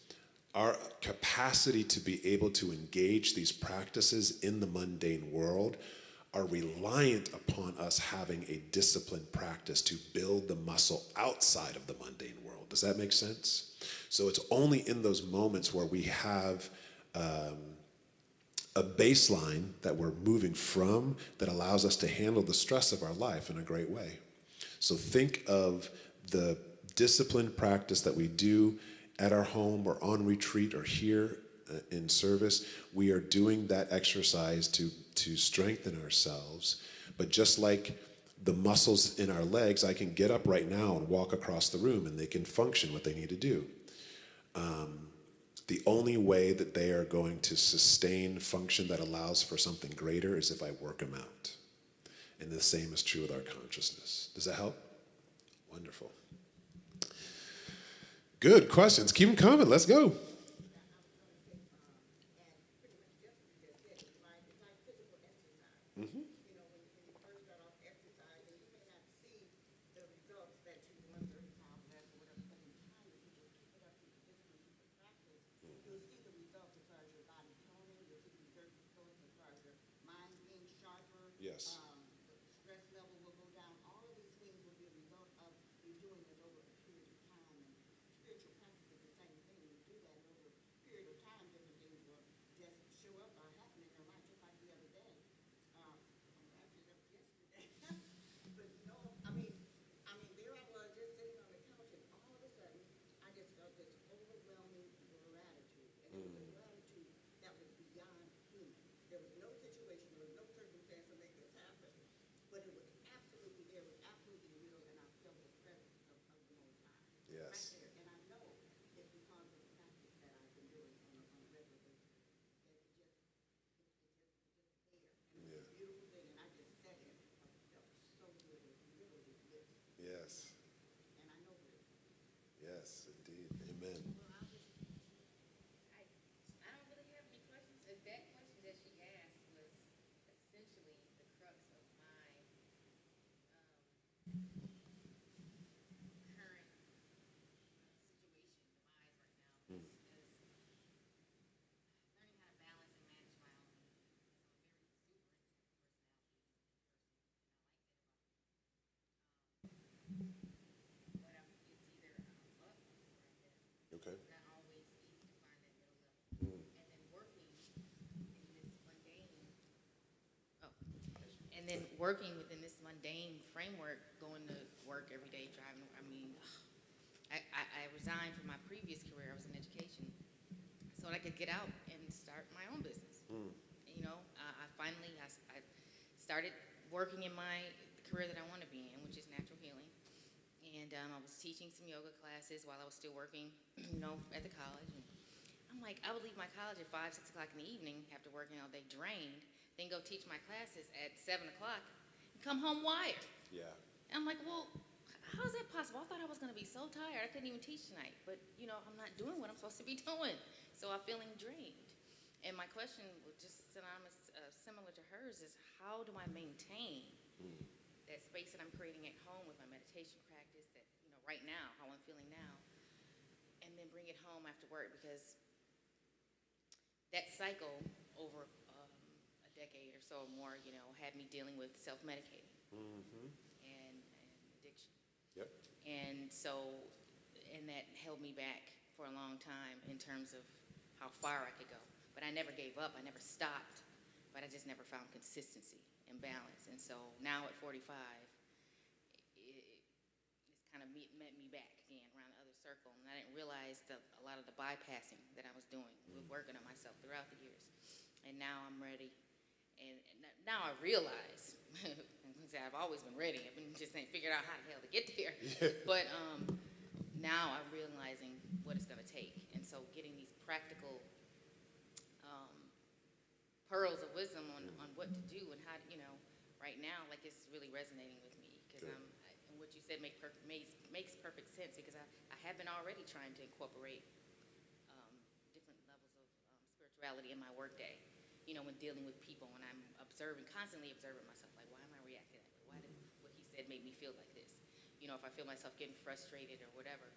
our capacity to be able to engage these practices in the mundane world are reliant upon us having a disciplined practice to build the muscle outside of the mundane world. Does that make sense? So it's only in those moments where we have a baseline that we're moving from that allows us to handle the stress of our life in a great way. So think of the disciplined practice that we do at our home or on retreat or here in service. We are doing that exercise to strengthen ourselves. But just like the muscles in our legs, I can get up right now and walk across the room and they can function what they need to do. The only way that they are going to sustain function that allows for something greater is if I work them out. And the same is true with our consciousness. Does that help? Wonderful. Good questions. Keep them coming. Let's go. Mm-hmm. Yes. Stress level will go down. All of these things will be a result of you doing it over a period of time. And spiritual practice is the same thing. You do that over a period of time, different things will just show up or happen in your life. Just like the other day, Yes. And I know Brittany. Yes, indeed. Amen. Well, I don't really have any questions. That question that she asked was essentially the crux of my current situation, demise right now, Mm. is learning how to balance and manage my own. I'm a very exuberant personality person, and I like that about me. But it's either I'm up or I'm down. Okay. It's not always easy to find that middle level. Mm. And then working in this mundane, oh, and then working within this mundane framework, going to work every day, driving. I mean, I resigned from my previous career. I was in education, so that I could get out and start my own business. Mm. You know, I started working in the career that I want to be in, which is natural healing. And I was teaching some yoga classes while I was still working, at the college. And I'm like, I would leave my college at 5, 6 o'clock in the evening after working all day drained, then go teach my classes at 7 o'clock and come home wired. Yeah. And I'm like, well, how is that possible? I thought I was going to be so tired I couldn't even teach tonight. But, I'm not doing what I'm supposed to be doing. So I'm feeling drained. And my question was just synonymous, similar to hers, is how do I maintain that space that I'm creating at home with my meditation practice, that, right now, how I'm feeling now, and then bring it home after work, because that cycle over a decade or so or more, had me dealing with self-medicating Mm-hmm. and addiction. Yep. And so, and that held me back for a long time in terms of how far I could go. But I never gave up, I never stopped, but I just never found consistency and balance. And so now at 45, it's kind of met me back again around the other circle. And I didn't realize a lot of the bypassing that I was doing with working on myself throughout the years. And now I'm ready. And now I realize, I've always been ready. I've been just ain't figured out how the hell to get there. Yeah. But now I'm realizing what it's going to take. And so getting these practical pearls of wisdom on what to do and how to, right now, like, it's really resonating with me, because Good. and what you said makes perfect sense, because I have been already trying to incorporate different levels of spirituality in my workday. When dealing with people, when I'm constantly observing myself, like, why am I reacting that way? Why did what he said make me feel like this? If I feel myself getting frustrated or whatever,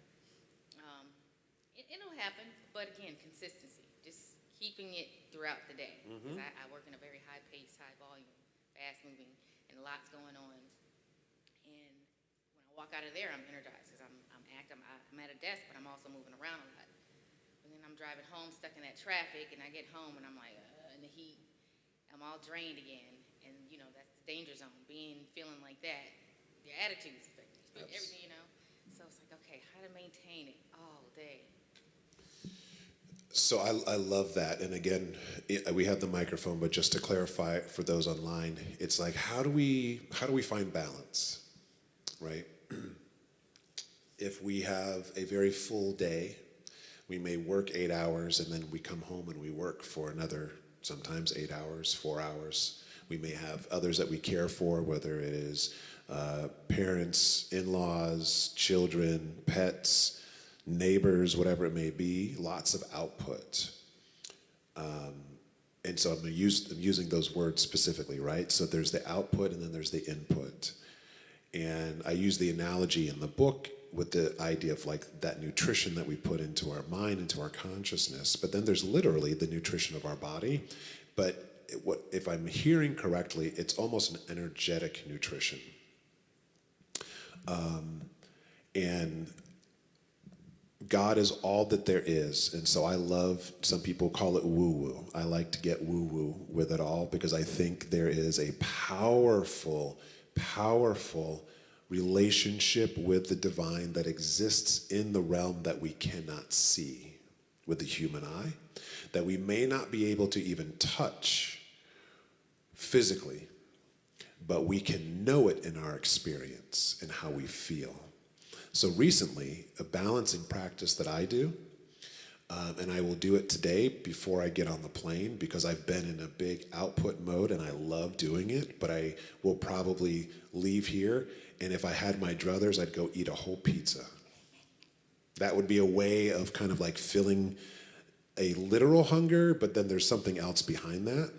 it'll happen. But again, consistency, just keeping it throughout the day. Because I work in a very high pace, high volume, fast moving, and lots going on. And when I walk out of there, I'm energized, because I'm at a desk, but I'm also moving around a lot. And then I'm driving home, stuck in that traffic, and I get home, and I'm like, in the heat, I'm all drained again. And, that's the danger zone, feeling like that. Your attitude's affected, everything, So it's like, okay, how to maintain it all day. So I love that. And again, we have the microphone, but just to clarify for those online, it's like, how do we find balance, right? If we have a very full day, we may work 8 hours, and then we come home and we work for another, sometimes 8 hours, 4 hours. We may have others that we care for, whether it is parents, in-laws, children, pets, neighbors, whatever it may be, lots of output. And so I'm using those words specifically, right? So there's the output and then there's the input. And I use the analogy in the book with the idea of like that nutrition that we put into our mind, into our consciousness. But then there's literally the nutrition of our body. But if I'm hearing correctly, it's almost an energetic nutrition. And God is all that there is. And so I love, some people call it woo-woo. I like to get woo-woo with it all, because I think there is a powerful, powerful relationship with the divine that exists in the realm that we cannot see with the human eye, that we may not be able to even touch physically, but we can know it in our experience and how we feel. So recently, a balancing practice that I do And I will do it today before I get on the plane because I've been in a big output mode and I love doing it, but I will probably leave here, and if I had my druthers, I'd go eat a whole pizza. That would be a way of kind of like filling a literal hunger, but then there's something else behind that.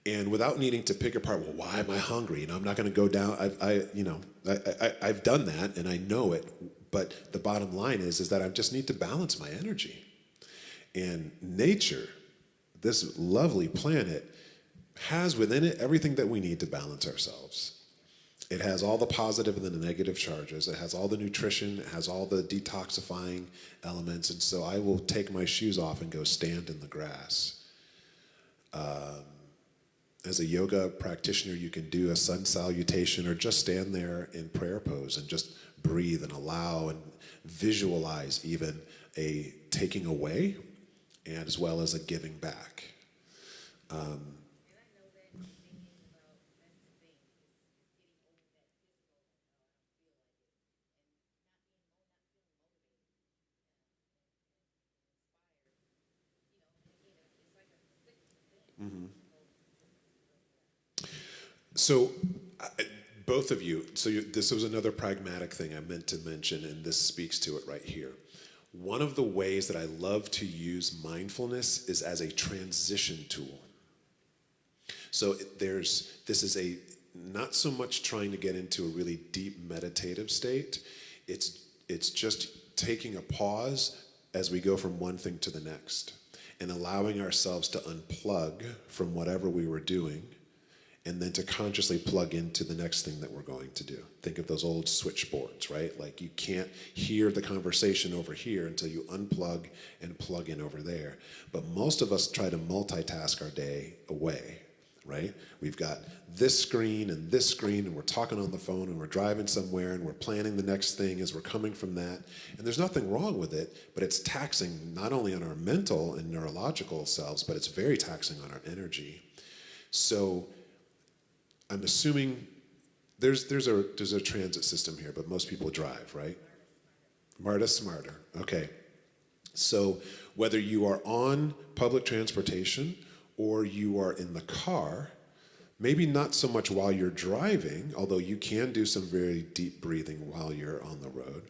And without needing to pick apart, well, why am I hungry? You know, I'm not going to go down. I've done that and I know it. But the bottom line is that I just need to balance my energy. And nature, this lovely planet, has within it everything that we need to balance ourselves. It has all the positive and the negative charges. It has all the nutrition. It has all the detoxifying elements. And so I will take my shoes off and go stand in the grass. As a yoga practitioner, you can do a sun salutation or just stand there in prayer pose and just breathe and allow and visualize even a taking away and as well as a giving back. So, both of you, this was another pragmatic thing I meant to mention, and this speaks to it right here. One of the ways that I love to use mindfulness is as a transition tool. So this is a not so much trying to get into a really deep meditative state. It's just taking a pause as we go from one thing to the next and allowing ourselves to unplug from whatever we were doing and then to consciously plug into the next thing that we're going to do. Think of those old switchboards, right? Like you can't hear the conversation over here until you unplug and plug in over there. But most of us try to multitask our day away, right? We've got this screen, and we're talking on the phone, and we're driving somewhere, and we're planning the next thing as we're coming from that. And there's nothing wrong with it, but it's taxing not only on our mental and neurological selves, but it's very taxing on our energy. So I'm assuming there's a transit system here, but most people drive, right? Marta Smarter. Okay. So whether you are on public transportation or you are in the car, maybe not so much while you're driving, although you can do some very deep breathing while you're on the road,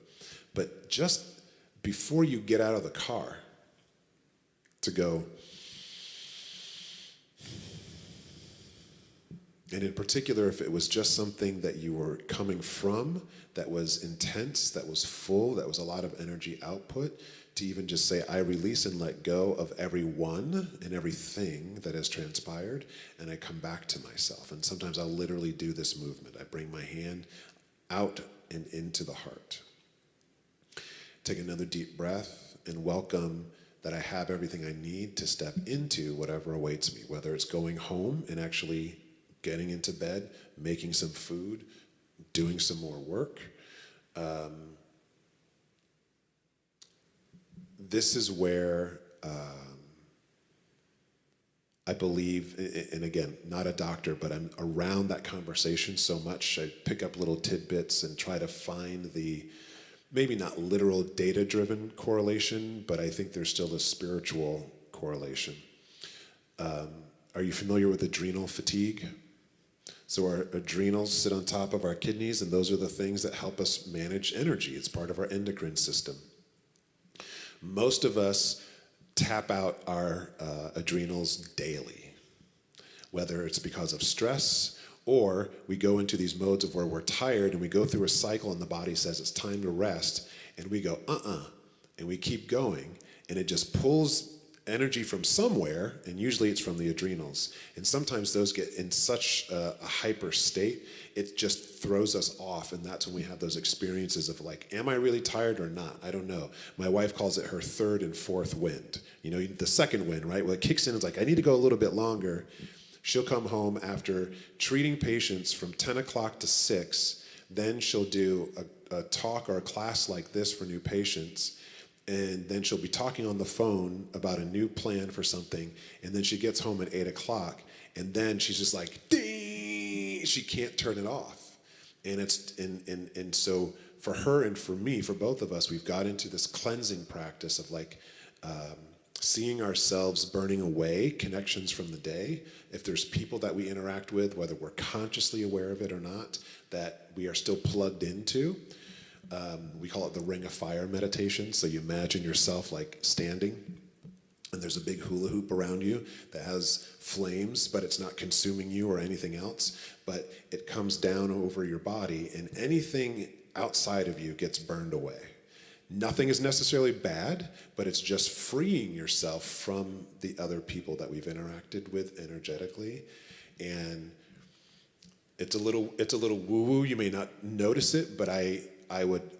but just before you get out of the car to go. And in particular, if it was just something that you were coming from that was intense, that was full, that was a lot of energy output, to even just say, I release and let go of everyone and everything that has transpired, and I come back to myself. And sometimes I'll literally do this movement. I bring my hand out and into the heart. Take another deep breath and welcome that I have everything I need to step into whatever awaits me, whether it's going home and actually getting into bed, making some food, doing some more work. This is where I believe, and again, not a doctor, but I'm around that conversation so much, I pick up little tidbits and try to find the, maybe not literal data-driven correlation, but I think there's still a spiritual correlation. Are you familiar with adrenal fatigue? So our adrenals sit on top of our kidneys, and those are the things that help us manage energy. It's part of our endocrine system. Most of us tap out our adrenals daily, whether it's because of stress or we go into these modes of where we're tired and we go through a cycle and the body says it's time to rest, and we go, and we keep going, and it just pulls energy from somewhere, and usually it's from the adrenals. And sometimes those get in such a hyper state, it just throws us off, and that's when we have those experiences of like, am I really tired or not? I don't know. My wife calls it her third and fourth wind. You know, the second wind, right? Well, it kicks in, it's like, I need to go a little bit longer. She'll come home after treating patients from 10 o'clock to 6, then she'll do a talk or a class like this for new patients, and then she'll be talking on the phone about a new plan for something, and then she gets home at 8 o'clock, and then she's just like, ding! She can't turn it off. And so for her and for me, for both of us, we've got into this cleansing practice of like seeing ourselves burning away connections from the day. If there's people that we interact with, whether we're consciously aware of it or not, that we are still plugged into. We call it the ring of fire meditation. So you imagine yourself like standing, and there's a big hula hoop around you that has flames, but it's not consuming you or anything else, but it comes down over your body, and anything outside of you gets burned away. Nothing is necessarily bad, but it's just freeing yourself from the other people that we've interacted with energetically. And it's a little woo-woo. You may not notice it, but I would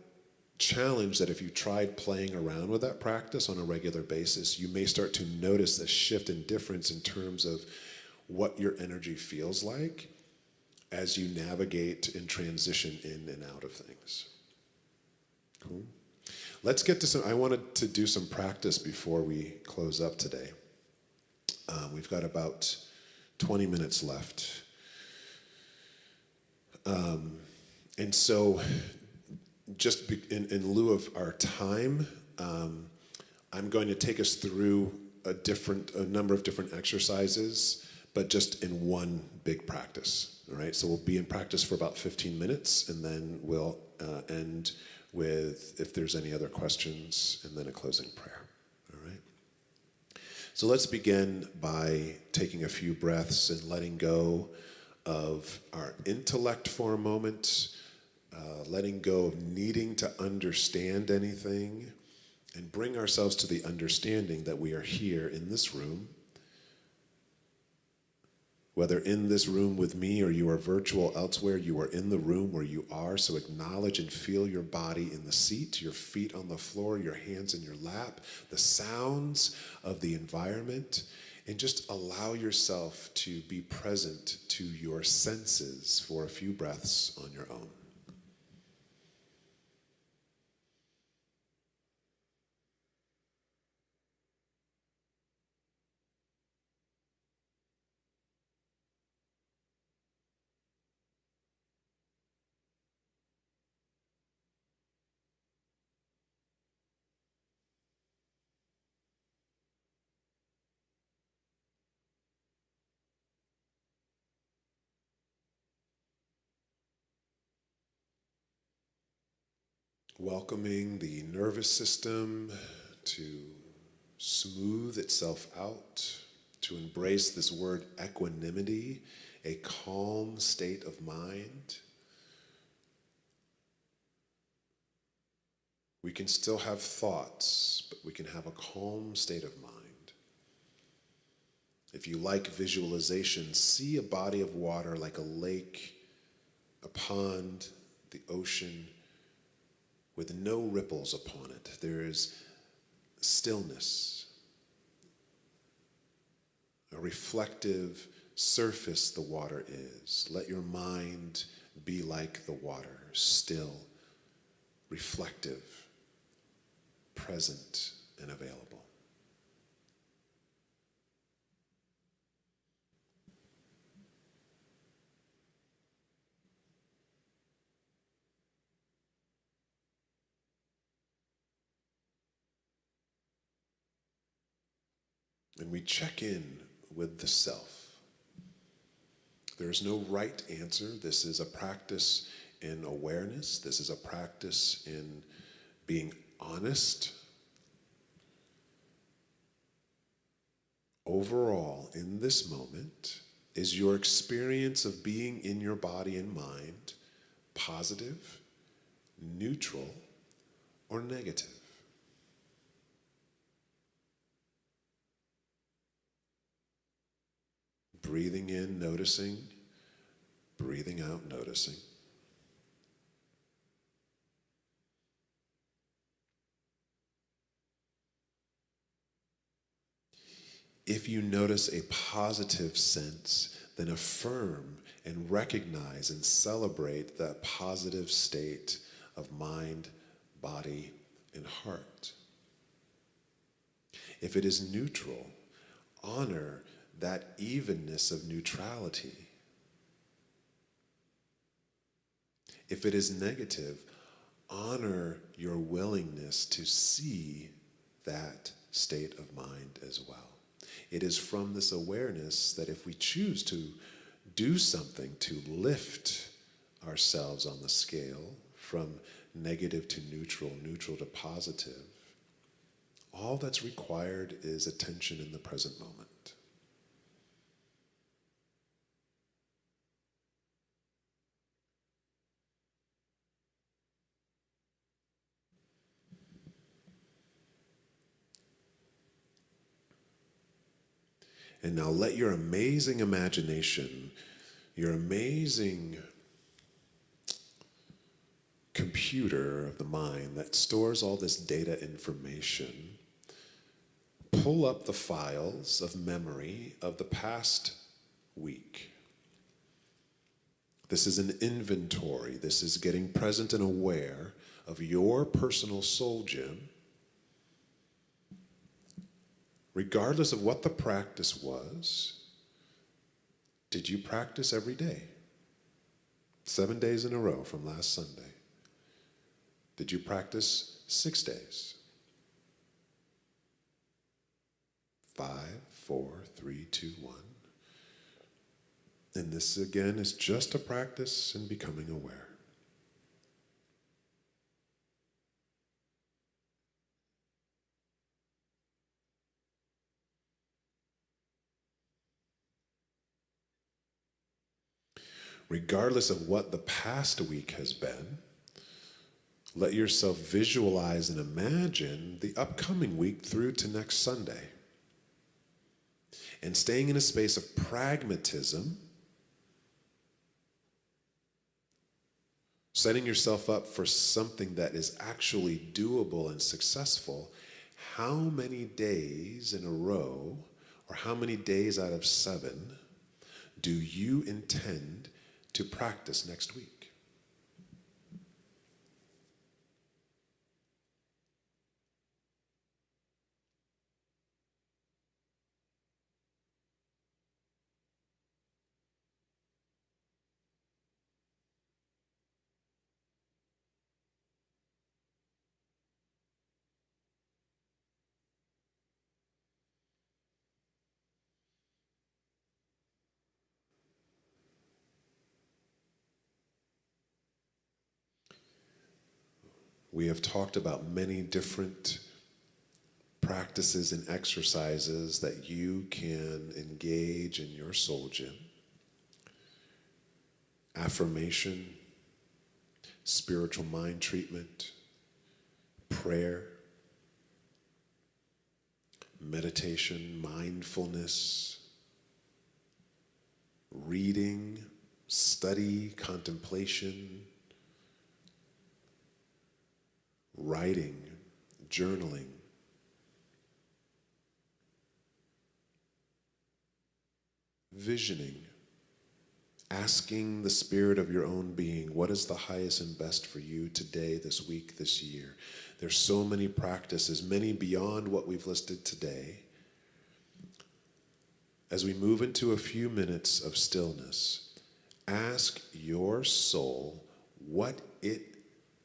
challenge that if you tried playing around with that practice on a regular basis, you may start to notice a shift in difference in terms of what your energy feels like as you navigate and transition in and out of things. Cool. Let's get to some, I wanted to do some practice before we close up today. We've got about 20 minutes left. And so just in lieu of our time, I'm going to take us through a number of different exercises, but just in one big practice. All right, so we'll be in practice for about 15 minutes, and then we'll end with if there's any other questions, and then a closing prayer. All right. So let's begin by taking a few breaths and letting go of our intellect for a moment, letting go of needing to understand anything, and bring ourselves to the understanding that we are here in this room. Whether in this room with me or you are virtual elsewhere, you are in the room where you are, so acknowledge and feel your body in the seat, your feet on the floor, your hands in your lap, the sounds of the environment, and just allow yourself to be present to your senses for a few breaths on your own. Welcoming the nervous system to smooth itself out, to embrace this word equanimity, a calm state of mind. We can still have thoughts, but we can have a calm state of mind. If you like visualization, see a body of water like a lake, a pond, the ocean, with no ripples upon it. There is stillness, a reflective surface the water is. Let your mind be like the water, still, reflective, present, and available. And we check in with the self. There is no right answer. This is a practice in awareness. This is a practice in being honest. Overall, in this moment, is your experience of being in your body and mind positive, neutral, or negative? Breathing in, noticing. Breathing out, noticing. If you notice a positive sense, then affirm and recognize and celebrate that positive state of mind, body, and heart. If it is neutral, honor that evenness of neutrality. If it is negative, honor your willingness to see that state of mind as well. It is from this awareness that if we choose to do something to lift ourselves on the scale from negative to neutral, neutral to positive, all that's required is attention in the present moment. And now let your amazing imagination, your amazing computer of the mind that stores all this data information, pull up the files of memory of the past week. This is an inventory. This is getting present and aware of your personal soul gym, regardless of what the practice was. Did you practice every day? 7 days in a row from last Sunday? Did you practice 6 days? 5, 4, 3, 2, 1. And this again is just a practice in becoming aware. Regardless of what the past week has been, let yourself visualize and imagine the upcoming week through to next Sunday. And staying in a space of pragmatism, setting yourself up for something that is actually doable and successful, how many days in a row, or how many days out of 7, do you intend to practice next week? We have talked about many different practices and exercises that you can engage in your soul gym. Affirmation, spiritual mind treatment, prayer, meditation, mindfulness, reading, study, contemplation, writing, journaling, visioning, asking the spirit of your own being, what is the highest and best for you today, this week, this year? There's so many practices, many beyond what we've listed today. As we move into a few minutes of stillness, ask your soul what it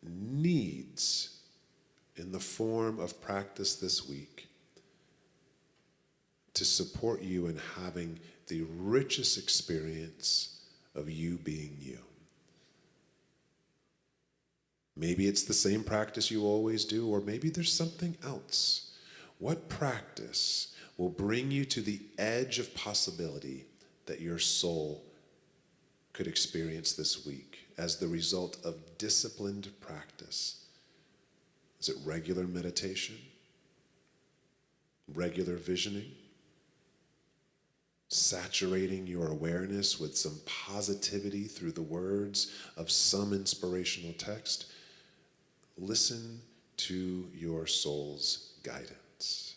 needs in the form of practice this week to support you in having the richest experience of you being you. Maybe it's the same practice you always do, or maybe there's something else. What practice will bring you to the edge of possibility that your soul could experience this week as the result of disciplined practice? Is it regular meditation? Regular visioning? Saturating your awareness with some positivity through the words of some inspirational text? Listen to your soul's guidance.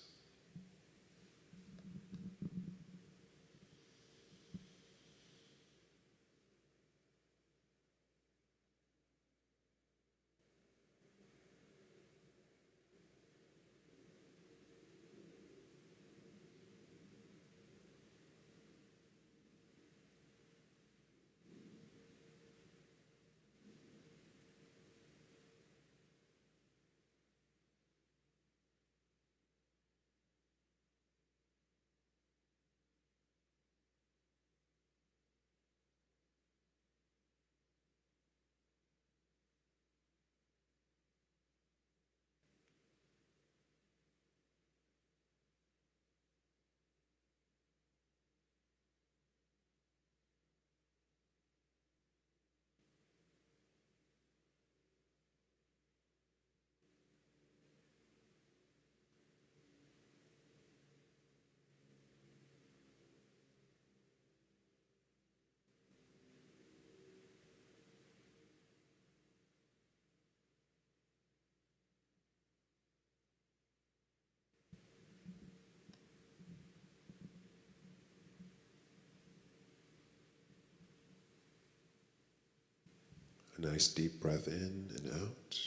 A nice deep breath in and out.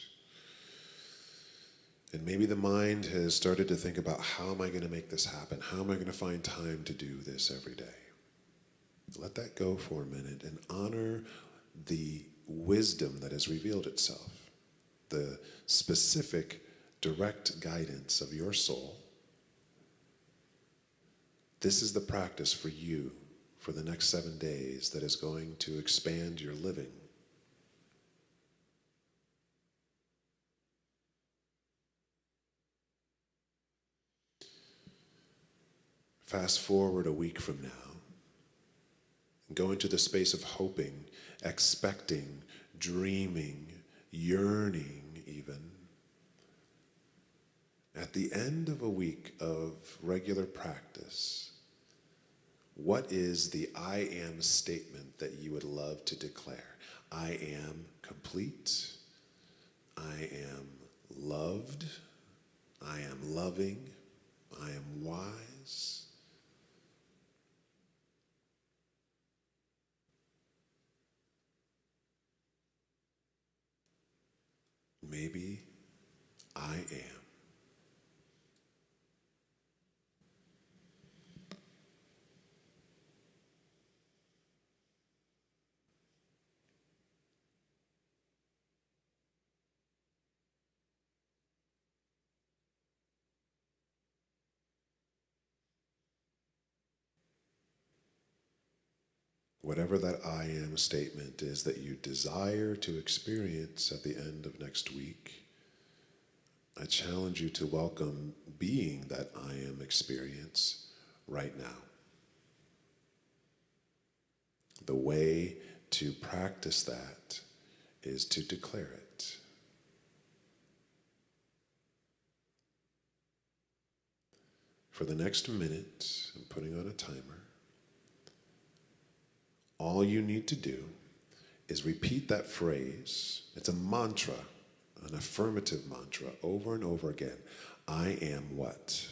And maybe the mind has started to think about, how am I going to make this happen? How am I going to find time to do this every day? Let that go for a minute and honor the wisdom that has revealed itself, the specific direct guidance of your soul. This is the practice for you for the next 7 days that is going to expand your living. Fast forward a week from now. Go into the space of hoping, expecting, dreaming, yearning even. At the end of a week of regular practice, what is the I am statement that you would love to declare? I am complete. I am loved. I am loving. I am wise. Maybe I am. Whatever that I am statement is that you desire to experience at the end of next week, I challenge you to welcome being that I am experience right now. The way to practice that is to declare it. For the next minute, I'm putting on a timer. All you need to do is repeat that phrase. It's a mantra, an affirmative mantra, over and over again. I am what?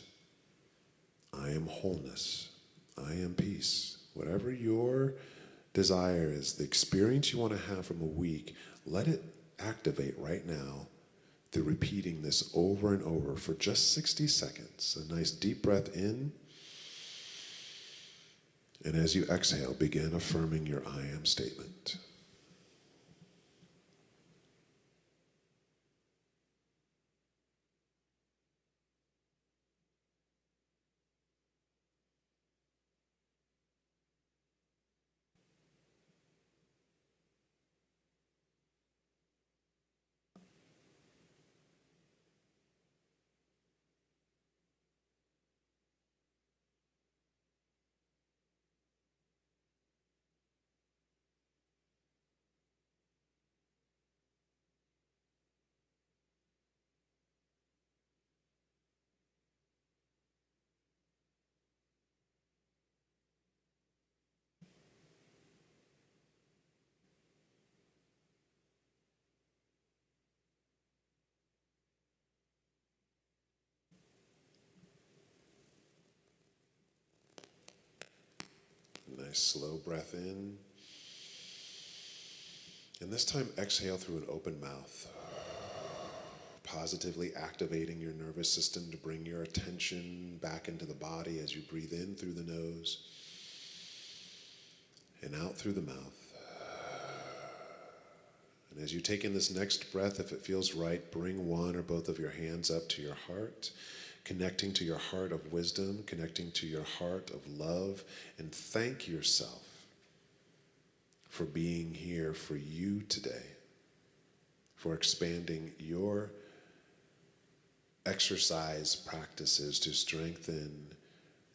I am wholeness. I am peace. Whatever your desire is, the experience you want to have from a week, let it activate right now through repeating this over and over for just 60 seconds. A nice deep breath in. And as you exhale, begin affirming your I am statement. Nice slow breath in. And this time exhale through an open mouth, positively activating your nervous system to bring your attention back into the body as you breathe in through the nose and out through the mouth. And as you take in this next breath, if it feels right, bring one or both of your hands up to your heart, connecting to your heart of wisdom, connecting to your heart of love, and thank yourself for being here for you today, for expanding your exercise practices to strengthen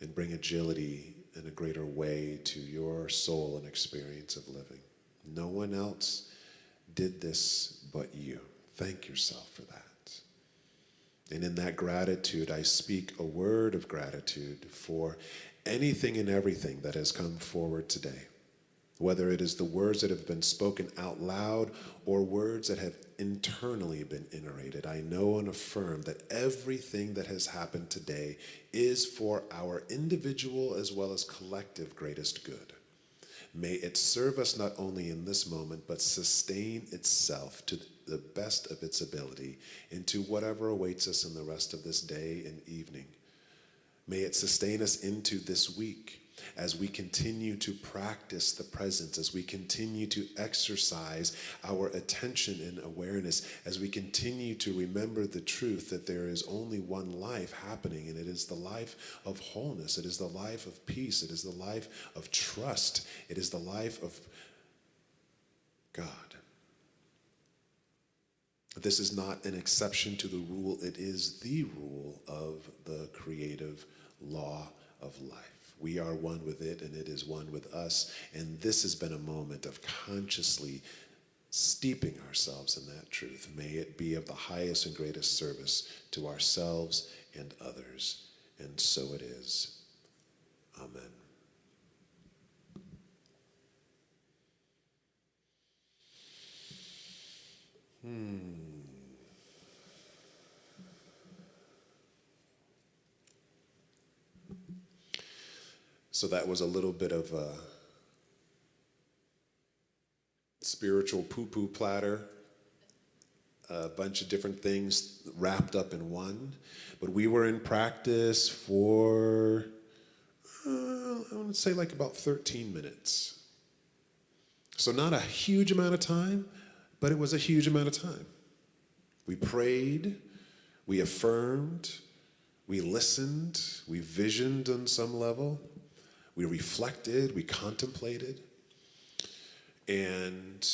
and bring agility in a greater way to your soul and experience of living. No one else did this but you. Thank yourself for that. And in that gratitude, I speak a word of gratitude for anything and everything that has come forward today. Whether it is the words that have been spoken out loud or words that have internally been iterated, I know and affirm that everything that has happened today is for our individual as well as collective greatest good. May it serve us not only in this moment, but sustain itself to the best of its ability into whatever awaits us in the rest of this day and evening. May it sustain us into this week as we continue to practice the presence, as we continue to exercise our attention and awareness, as we continue to remember the truth that there is only one life happening, and it is the life of wholeness, it is the life of peace, it is the life of trust, it is the life of God. This is not an exception to the rule, it is the rule of the creative law of life. We are one with it, and it is one with us. And this has been a moment of consciously steeping ourselves in that truth. May it be of the highest and greatest service to ourselves and others. And so it is. Amen. So that was a little bit of a spiritual poo-poo platter, a bunch of different things wrapped up in one. But we were in practice for, I want to say like about 13 minutes. So not a huge amount of time, but it was a huge amount of time. We prayed, we affirmed, we listened, we visioned on some level. We reflected, we contemplated, and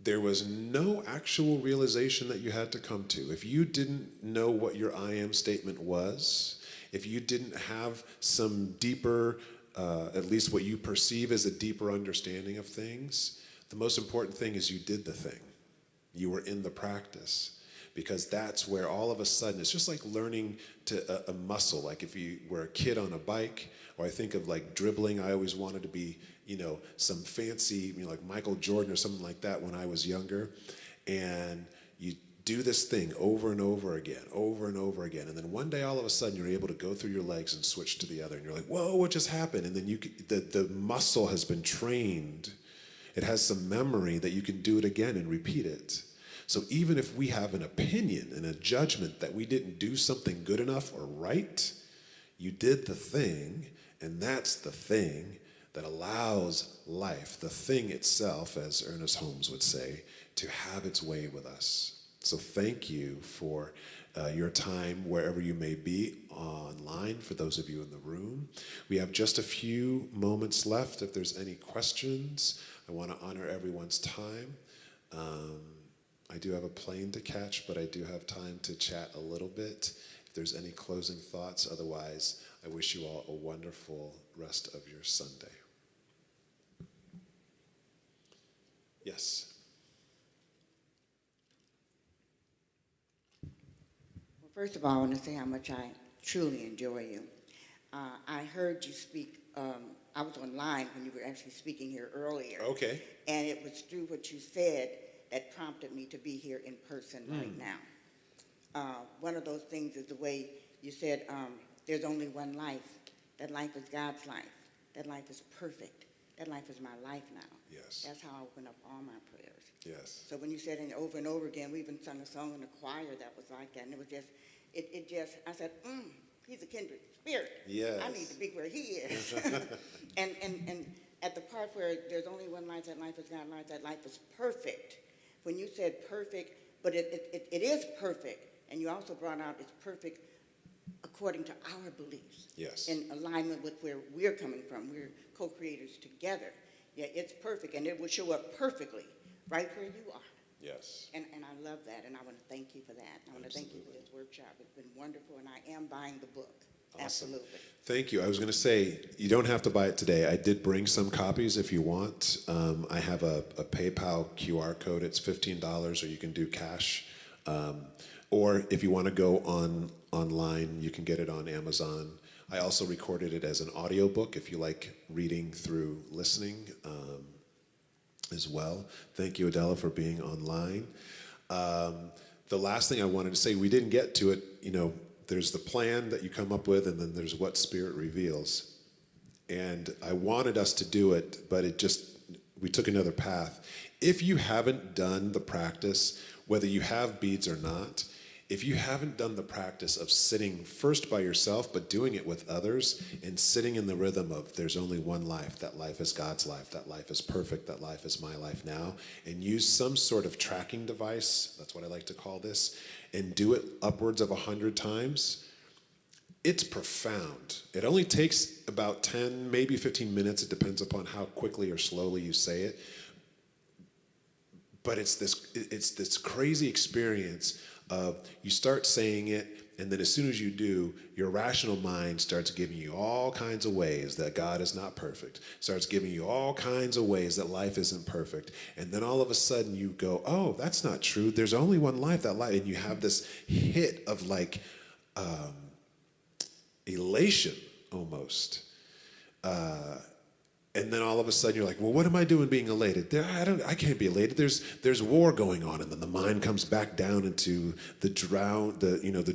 there was no actual realization that you had to come to. If you didn't know what your I am statement was, if you didn't have some deeper, at least what you perceive as a deeper understanding of things, the most important thing is you did the thing. You were in the practice. Because that's where all of a sudden, it's just like learning a muscle. Like if you were a kid on a bike, or I think of like dribbling, I always wanted to be, some fancy, like Michael Jordan or something like that when I was younger. And you do this thing over and over again. And then one day, all of a sudden, you're able to go through your legs and switch to the other. And you're like, whoa, what just happened? And then the muscle has been trained. It has some memory that you can do it again and repeat it. So even if we have an opinion and a judgment that we didn't do something good enough or right, you did the thing, and that's the thing that allows life, the thing itself, as Ernest Holmes would say, to have its way with us. So thank you for your time wherever you may be online, for those of you in the room. We have just a few moments left. If there's any questions, I want to honor everyone's time. I do have a plane to catch, but I do have time to chat a little bit. If there's any closing thoughts, otherwise, I wish you all a wonderful rest of your Sunday. Yes. Well, first of all, I want to say how much I truly enjoy you. I heard you speak, I was online when you were actually speaking here earlier. Okay. And it was through what you said that prompted me to be here in person right now. One of those things is the way you said, there's only one life. That life is God's life. That life is perfect. That life is my life now. Yes. That's how I open up all my prayers. Yes. So when you said it over and over again, we even sung a song in the choir that was like that, and it was just, I said, he's a kindred spirit. Yes. I need to be where he is. and at the part where there's only one life, that life is God's life, that life is perfect. When you said perfect, but it is perfect, and you also brought out it's perfect according to our beliefs. Yes. In alignment with where we're coming from. We're co-creators together. Yeah, it's perfect, and it will show up perfectly right where you are. Yes. And I love that, and I want to thank you for that. I want to thank you for this workshop. It's been wonderful, and I am buying the book. Awesome. Absolutely. Thank you. I was going to say, you don't have to buy it today. I did bring some copies if you want. I have a PayPal QR code. It's $15, or you can do cash. Or if you want to go online, you can get it on Amazon. I also recorded it as an audiobook if you like reading through listening as well. Thank you, Adela, for being online. The last thing I wanted to say, we didn't get to it, there's the plan that you come up with, and then there's what Spirit reveals. and I wanted us to do it, but we took another path. If you haven't done the practice, whether you have beads or not, if you haven't done the practice of sitting first by yourself, but doing it with others, and sitting in the rhythm of there's only one life, that life is God's life, that life is perfect, that life is my life now, and use some sort of tracking device, that's what I like to call this, and do it upwards of 100 times, it's profound. It only takes about 10, maybe 15 minutes. It depends upon how quickly or slowly you say it. But it's this crazy experience of you start saying it, and then as soon as you do, your rational mind starts giving you all kinds of ways that God is not perfect, starts giving you all kinds of ways that life isn't perfect. And then all of a sudden you go, oh, that's not true. There's only one life, and you have this hit of like elation almost. And then all of a sudden you're like, well, what am I doing being elated? I can't be elated. There's war going on, and then the mind comes back down into the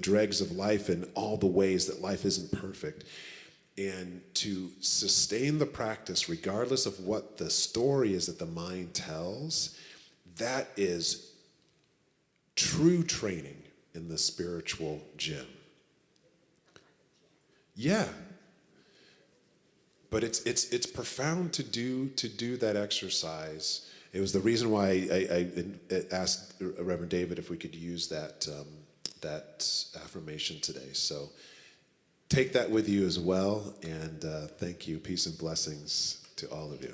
dregs of life and all the ways that life isn't perfect. And to sustain the practice, regardless of what the story is that the mind tells, that is true training in the spiritual gym. Yeah. But it's profound to do that exercise. It was the reason why I asked Reverend David if we could use that affirmation today. So take that with you as well, and thank you. Peace and blessings to all of you.